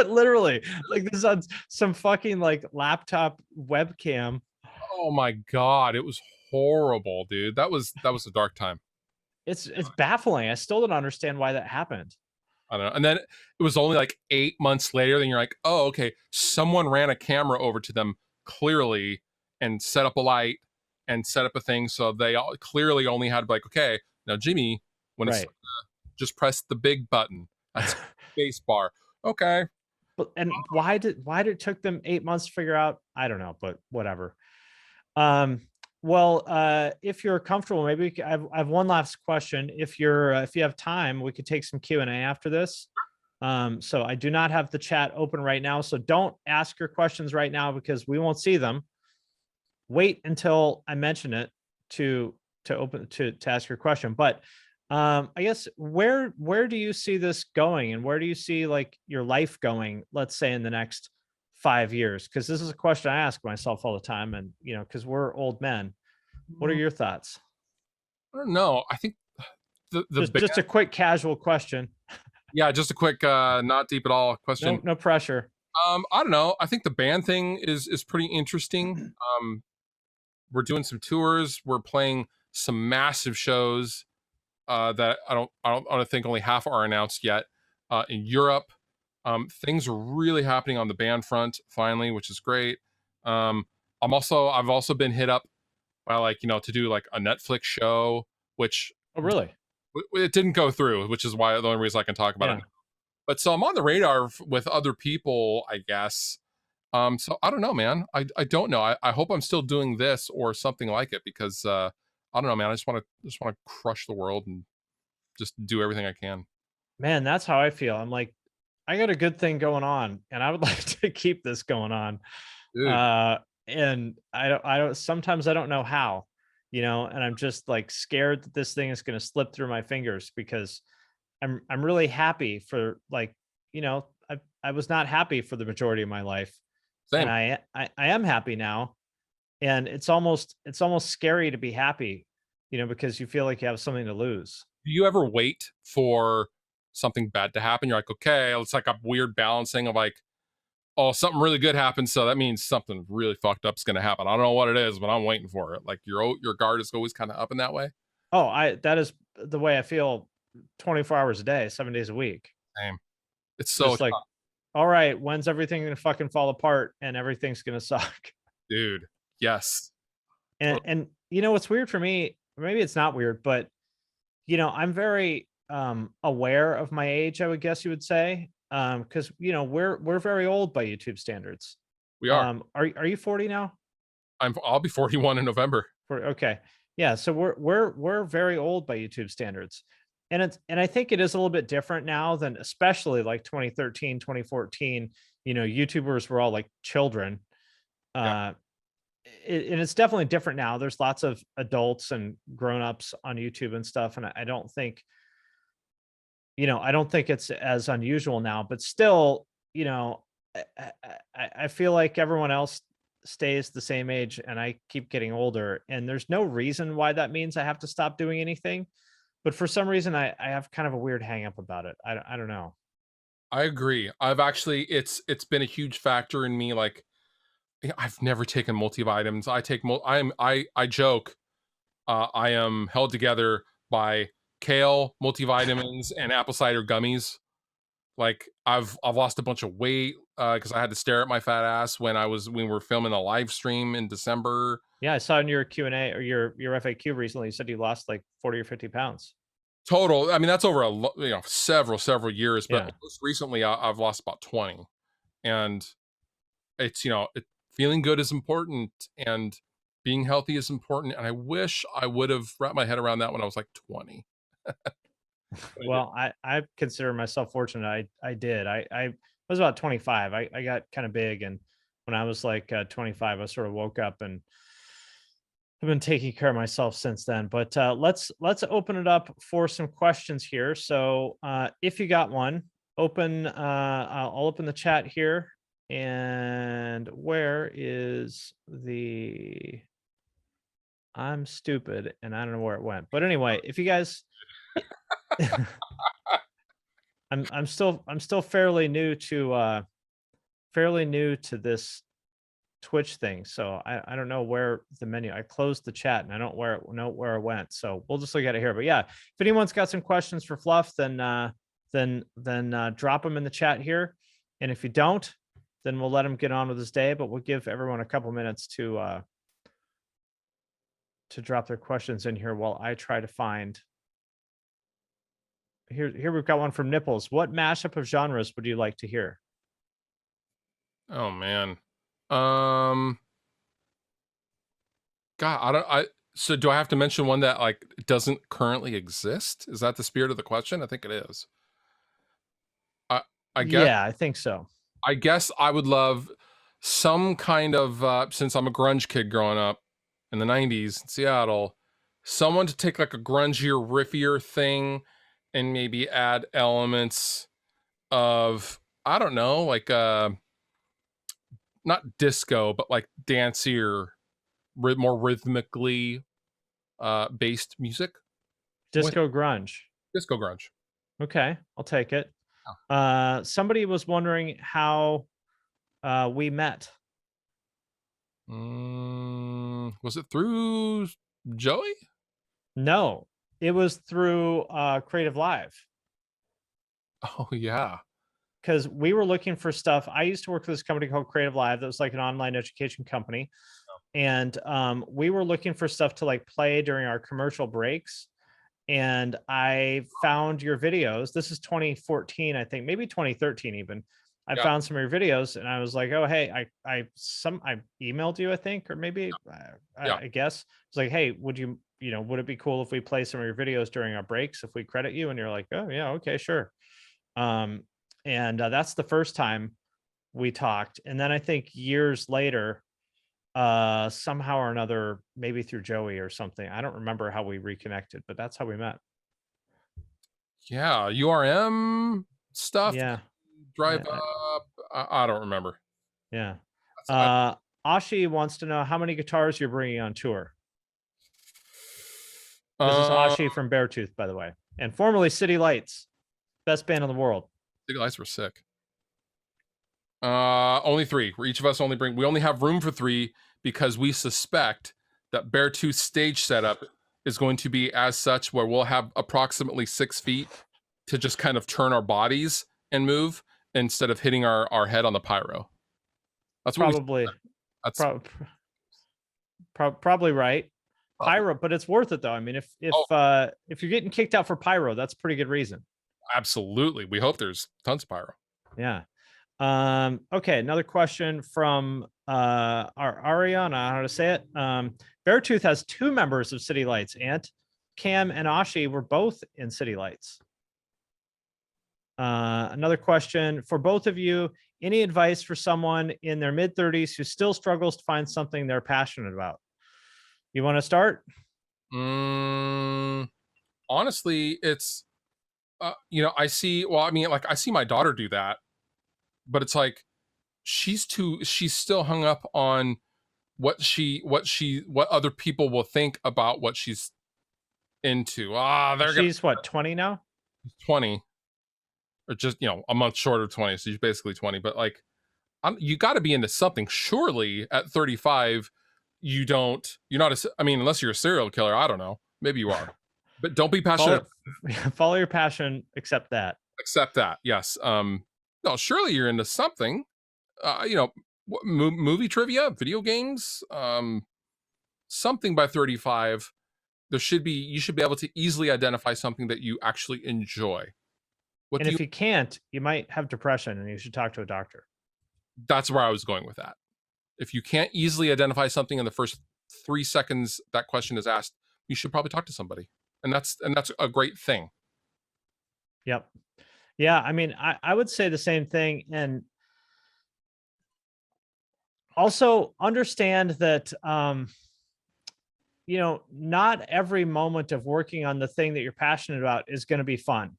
Literally, like, this is on some fucking like laptop webcam. Oh my God, it was horrible, dude. That was a dark time. It's baffling. I still don't understand why that happened. I don't know. And then it was only like 8 months later, then you're like, oh, okay, someone ran a camera over to them clearly and set up a light and set up a thing. So they all clearly only had to be like, okay, now Jimmy, when it's just press the big button. That's space bar. Okay. But and why did it took them 8 months to figure out? I don't know, but whatever. Um, well, if you're comfortable, maybe I have one last question. If you have time, we could take some Q&A after this. So I do not have the chat open right now, so don't ask your questions right now because we won't see them. Wait until I mention it to ask your question. But I guess where do you see this going, and where do you see like your life going, let's say in the next 5 years? Because this is a question I ask myself all the time, and because we're old men. What are Mm, your thoughts? I don't know. I think the Just a quick casual question. yeah, just a quick, not deep at all question. No pressure. I don't know. I think the band thing is pretty interesting. We're doing some tours. We're playing some massive shows that I don't think only half are announced yet in Europe. Things are really happening on the band front finally, which is great. I've also been hit up by like to do like a Netflix show, which Oh, really? it didn't go through, which is why the only reason I can talk about it. Yeah. But so I'm on the radar with other people, I guess. So I don't know, man. I don't know. I hope I'm still doing this or something like it because I don't know, man. I just want to crush the world and just do everything I can. Man, that's how I feel. I'm like, I got a good thing going on, and I would like to keep this going on. Dude, And I don't sometimes I don't know how, and I'm just like scared that this thing is going to slip through my fingers because I'm really happy for like, I was not happy for the majority of my life, and same. I am happy now, and it's almost scary to be happy, because you feel like you have something to lose. Do you ever wait for something bad to happen? You're like, okay, it's like a weird balancing of like, oh, something really good happened, so that means something really fucked up is going to happen. I don't know what it is, but I'm waiting for it. Like your guard is always kind of up in that way. Oh, that is the way I feel 24 hours a day, 7 days a week. Same. It's so Just like, tough, all right, when's everything gonna fucking fall apart and everything's gonna suck? dude. Yes. And what's weird for me, maybe it's not weird, but I'm very aware of my age, I would guess you would say. Because we're very old by YouTube standards. We are. Are you 40 now? I'll be 41 in November. Okay. Yeah, so we're very old by YouTube standards. And I think it is a little bit different now than especially like 2013, 2014. YouTubers were all like children. Yeah. Uh and it's definitely different now. There's lots of adults and grown-ups on YouTube and stuff. And I don't think, I don't think it's as unusual now, but still, I feel like everyone else stays the same age and I keep getting older. And there's no reason why that means I have to stop doing anything. But for some reason, I have kind of a weird hang up about it. I don't know. I agree. I've actually it's been a huge factor in me. Like I've never taken multivitamins. I joke. I am held together by kale, multivitamins, and apple cider gummies. Like I've lost a bunch of weight because I had to stare at my fat ass when we were filming a live stream in December. Yeah, I saw in your Q&A or your FAQ recently, you said you lost like 40 or 50 pounds. Total. I mean, that's over several years, but Yeah. most recently I've lost about 20, and it's feeling good is important and being healthy is important. And I wish I would have wrapped my head around that when I was like 20. Well, I consider myself fortunate. I did. I was about 25. I got kind of big, and when I was like 25, I sort of woke up and I've been taking care of myself since then. But let's open it up for some questions here. So if you got one, I'll open the chat here. And where is the? I'm stupid, and I don't know where it went. But anyway, if you guys, I'm still fairly new to this Twitch thing, so I don't know where the menu. I closed the chat and I don't know where it went. So we'll just look at it here. But yeah, if anyone's got some questions for Fluff, then drop them in the chat here. And if you don't, then we'll let him get on with his day. But we'll give everyone a couple minutes to drop their questions in here while I try to find. Here we've got one from Nipples. What mashup of genres would you like to hear? Oh man. Um. God, so do I have to mention one that like doesn't currently exist? Is that the spirit of the question? I think it is. I I guess Yeah, I think so. I guess I would love some kind of since I'm a grunge kid growing up in the 90s in Seattle, someone to take like a grungier, riffier thing and maybe add elements of I don't know, like not disco, but like dancier, more rhythmically based music. With Disco grunge. disco grunge. Okay, I'll take it. Oh. Somebody was wondering how we met. Was it through Joey? No, it was through Creative Live. Oh yeah. Because we were looking for stuff. I used to work for this company called Creative Live that was like an online education company. And we were looking for stuff to like play during our commercial breaks. And I found your videos. This is 2014, I think, maybe 2013 even. I Yeah. found some of your videos and I was like, oh, hey, I emailed you, I think, or maybe I guess it's like, hey, would it be cool if we play some of your videos during our breaks if we credit you? And you're like, oh yeah, okay, sure. And that's the first time we talked. And then I think years later, somehow or another, maybe through Joey or something. I don't remember how we reconnected, but that's how we met. Yeah, URM stuff. Yeah. Drive up. I don't remember. Yeah. I- Ashi wants to know how many guitars you're bringing on tour. This is Ashi from Beartooth, by the way, and formerly City Lights, best band in the world. City Lights were sick. Only 3. We only have room for 3 because we suspect that Beartooth stage setup is going to be as such where we'll have approximately 6 feet to just kind of turn our bodies and move instead of hitting our head on the pyro. That's what probably right. Pyro, but it's worth it though. I mean, if you're getting kicked out for pyro, that's a pretty good reason. Absolutely. We hope there's tons of pyro. Yeah. Okay, another question from our Aria, I don't know how to say it. Beartooth has 2 members of City Lights. Ant, Cam, and Ashi were both in City Lights. Another question for both of you. Any advice for someone in their mid-30s who still struggles to find something they're passionate about? You want to start? Honestly, it's I see my daughter do that, but it's like she's still hung up on what other people will think about what she's into. She's what, 20 now? 20, or just a month short of 20, so she's basically 20. But like, you got to be into something. Surely at 35, you're not unless you're a serial killer. I don't know, maybe you are, but don't be passionate. Follow your passion. Accept that. Yes. No, surely you're into something. Movie trivia, video games, something by 35. You should be able to easily identify something that you actually enjoy. If you can't, you might have depression and you should talk to a doctor. That's where I was going with that. If you can't easily identify something in the first 3 seconds that question is asked, you should probably talk to somebody. And that's a great thing. Yep. Yeah. I mean, I would say the same thing. And also understand that, not every moment of working on the thing that you're passionate about is going to be fun.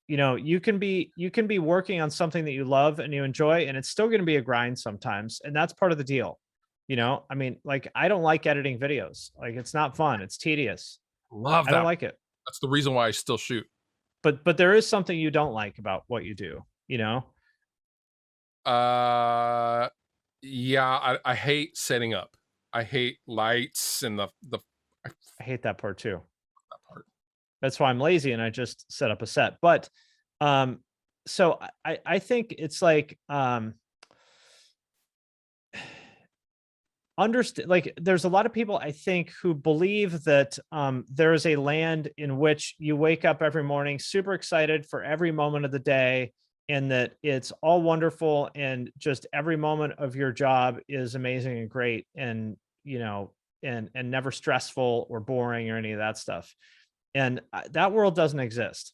You can be working on something that you love and you enjoy, and it's still going to be a grind sometimes. And that's part of the deal. I mean, like, I don't like editing videos. Like, it's not fun. It's tedious. Love that. I don't like it. That's the reason why I still shoot. But there is something you don't like about what you do, Yeah, I hate setting up. I hate lights and the I hate that part too. That part. That's why I'm lazy and I just set up a set. But so I think it's like understand, like, there's a lot of people, I think, who believe that there is a land in which you wake up every morning super excited for every moment of the day, and that it's all wonderful and just every moment of your job is amazing and great, and and never stressful or boring or any of that stuff. And that world doesn't exist.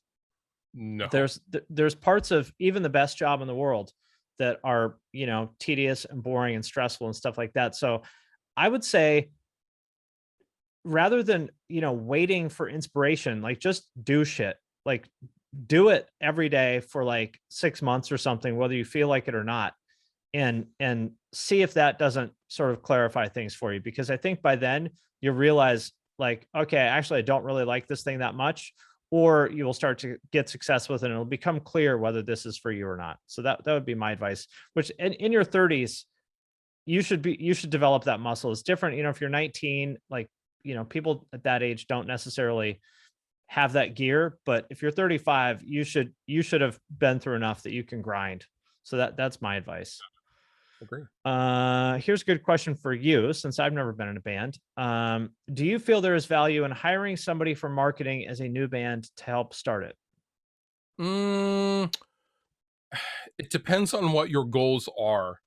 No. There's parts of even the best job in the world that are, tedious and boring and stressful and stuff like that. So I would say, rather than, waiting for inspiration, like, just do shit. Like, do it every day for like 6 months or something, whether you feel like it or not, and see if that doesn't sort of clarify things for you. Because I think by then you realize, like, okay, actually I don't really like this thing that much, or you will start to get success with it and it'll become clear whether this is for you or not. So that would be my advice. Which in your 30s, you should develop that muscle. It's different, if you're 19, like, people at that age don't necessarily have that gear, but if you're 35, you should have been through enough that you can grind. So that's my advice. Agree. Here's a good question for you, since I've never been in a band. Do you feel there is value in hiring somebody for marketing as a new band to help start it? Mm, it depends on what your goals are.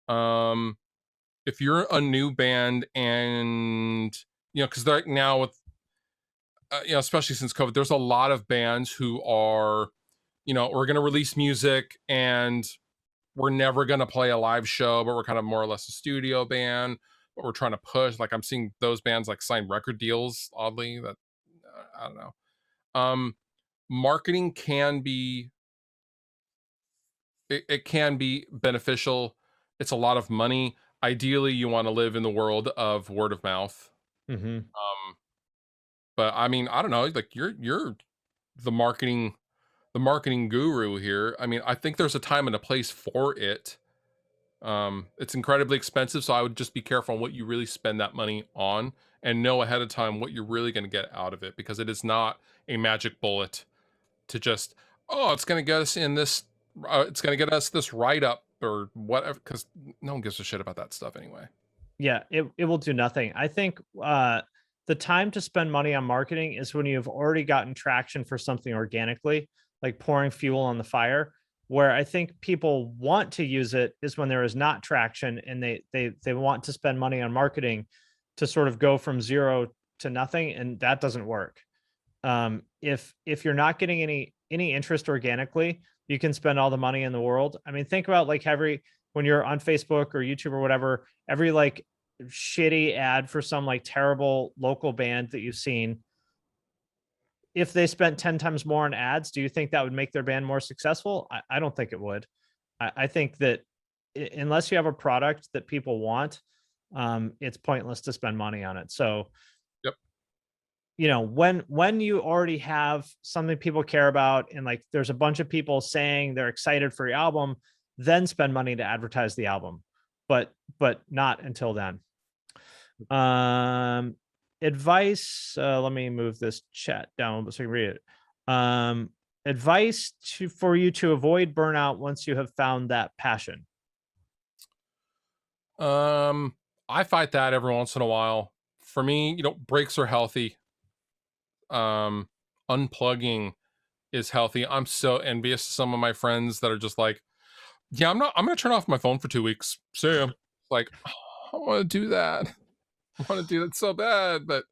Um, if you're a new band and, because right now with, especially since COVID, there's a lot of bands who are, we're going to release music and we're never going to play a live show, but we're kind of more or less a studio band, but we're trying to push. Like, I'm seeing those bands like sign record deals, oddly, that I don't know. Marketing can be, it can be beneficial. It's a lot of money. Ideally, you want to live in the world of word of mouth. Mm-hmm. But I mean, I don't know, like, you're the marketing guru here. I mean, I think there's a time and a place for it. It's incredibly expensive, so I would just be careful on what you really spend that money on and know ahead of time what you're really going to get out of it, because it is not a magic bullet to just, oh, it's going to get us in this, it's going to get us this write up or whatever, because no one gives a shit about that stuff anyway. Yeah, it will do nothing. I think the time to spend money on marketing is when you've already gotten traction for something organically, like pouring fuel on the fire. Where I think people want to use it is when there is not traction, and they want to spend money on marketing to sort of go from zero to nothing, and that doesn't work. If you're not getting any interest organically, you can spend all the money in the world. I mean, think about, like, when you're on Facebook or YouTube or whatever, every like shitty ad for some like terrible local band that you've seen, if they spent 10 times more on ads, do you think that would make their band more successful? I don't think it would. I think that unless you have a product that people want, it's pointless to spend money on it. So, Yep. When you already have something people care about, and like there's a bunch of people saying they're excited for your album, then spend money to advertise the album. But not until then. Advice, let me move this chat down so I can read it. Advice for you to avoid burnout once you have found that passion. I fight that every once in a while. For me, breaks are healthy. Unplugging is healthy. I'm so envious of some of my friends that are just like, yeah, I'm gonna turn off my phone for 2 weeks. See ya. Like, I want to do that. I want to do that so bad, but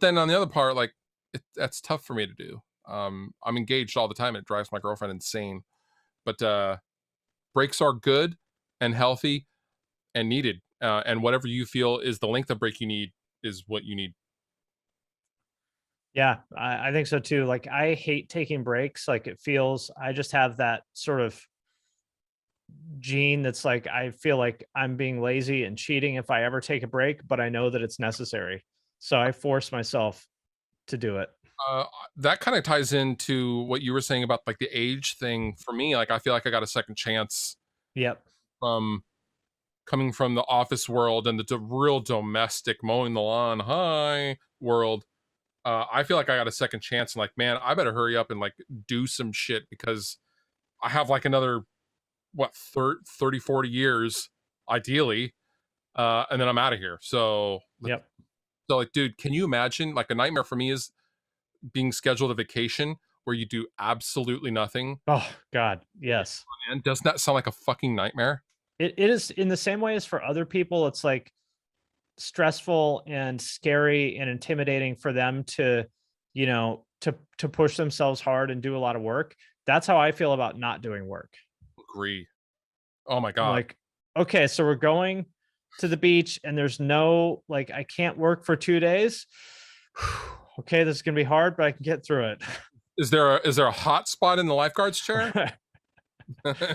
then on the other part, like, that's tough for me to do. I'm engaged all the time. It drives my girlfriend insane. But breaks are good and healthy and needed. And whatever you feel is the length of break you need is what you need. Yeah, I think so too. Like, I hate taking breaks. Like, I just have that sort of gene that's like, I feel like I'm being lazy and cheating if I ever take a break, but I know that it's necessary. So I force myself to do it. Uh, that kind of ties into what you were saying about like the age thing. For me, like, I feel like I got a second chance Yep. from coming from the office world and the real domestic mowing the lawn world. I feel like I got a second chance, and like, man, I better hurry up and like do some shit, because I have like another, what, 30, 40 years ideally. And then I'm out of here. So, Yep. like, dude, can you imagine, like, a nightmare for me is being scheduled a vacation where you do absolutely nothing. Oh God, yes. And doesn't that sound like a fucking nightmare? It is in the same way as for other people. It's like stressful and scary and intimidating for them to, to push themselves hard and do a lot of work. That's how I feel about not doing work. Agree. Oh my I'm God. like, okay, so we're going to the beach and there's no, like, I can't work for 2 days. Okay, this is gonna be hard, but I can get through it. Is there a hot spot in the lifeguard's chair?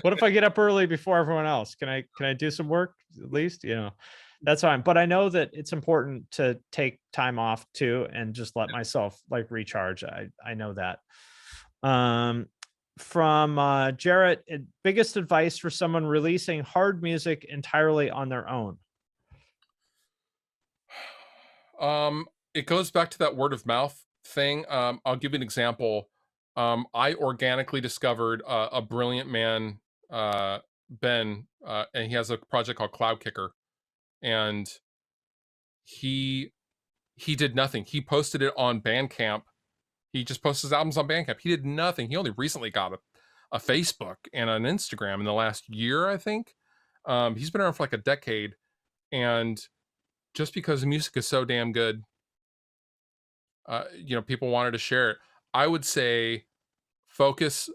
What if I get up early before everyone else? Can I do some work at least? That's fine. But I know that it's important to take time off too and just let myself like recharge. I know that. From Jarrett, biggest advice for someone releasing hard music entirely on their own. It goes back to that word of mouth thing. I'll give you an example. I organically discovered a brilliant man, Ben, and he has a project called Cloud Kicker, and he did nothing. He posted it on Bandcamp. He just posts his albums on Bandcamp. He did nothing. He only recently got a Facebook and an Instagram in the last year, I think. He's been around for like a decade, and just because the music is so damn good, people wanted to share it. I would say focus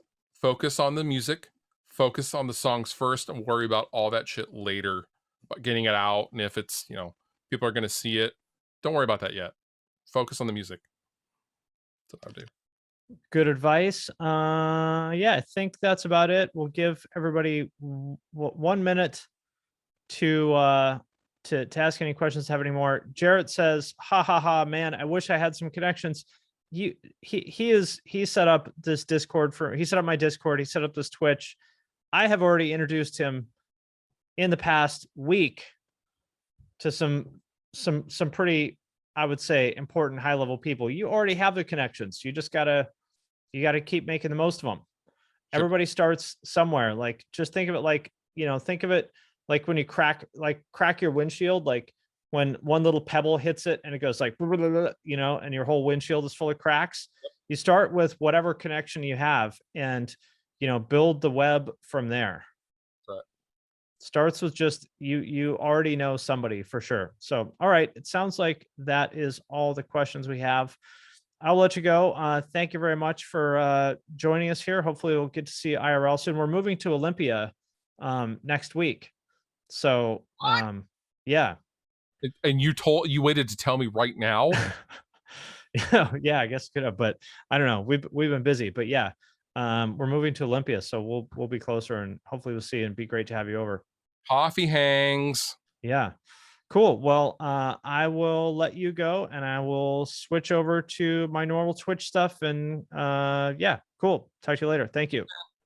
on the music, focus on the songs first, and worry about all that shit later, about getting it out. And if it's, people are going to see it, don't worry about that yet. Focus on the music. That's what I would do. Good advice. Yeah, I think that's about it. We'll give everybody 1 minute to ask any questions, have any more. Jarrett says, ha ha ha, man, I wish I had some connections. He set up this Discord he set up my Discord, he set up this Twitch. I have already introduced him in the past week to some pretty, I would say, important high level people. You already have the connections. You just gotta keep making the most of them. Sure. Everybody starts somewhere. Like, just think of it like, think of it like when you crack your windshield, like when one little pebble hits it and it goes like, and your whole windshield is full of cracks. You start with whatever connection you have and, build the web from there. Right. Starts with just you already know somebody for sure. So, all right. It sounds like that is all the questions we have. I'll let you go. Thank you very much for joining us here. Hopefully we'll get to see you IRL soon. We're moving to Olympia next week. So, yeah. And you waited to tell me right now? Yeah, I guess could have, but I don't know. We've been busy, but yeah, we're moving to Olympia, so we'll be closer, and hopefully we'll see you, and be great to have you over. Coffee hangs. Yeah, cool. Well, I will let you go, and I will switch over to my normal Twitch stuff, and yeah, cool. Talk to you later. Thank you.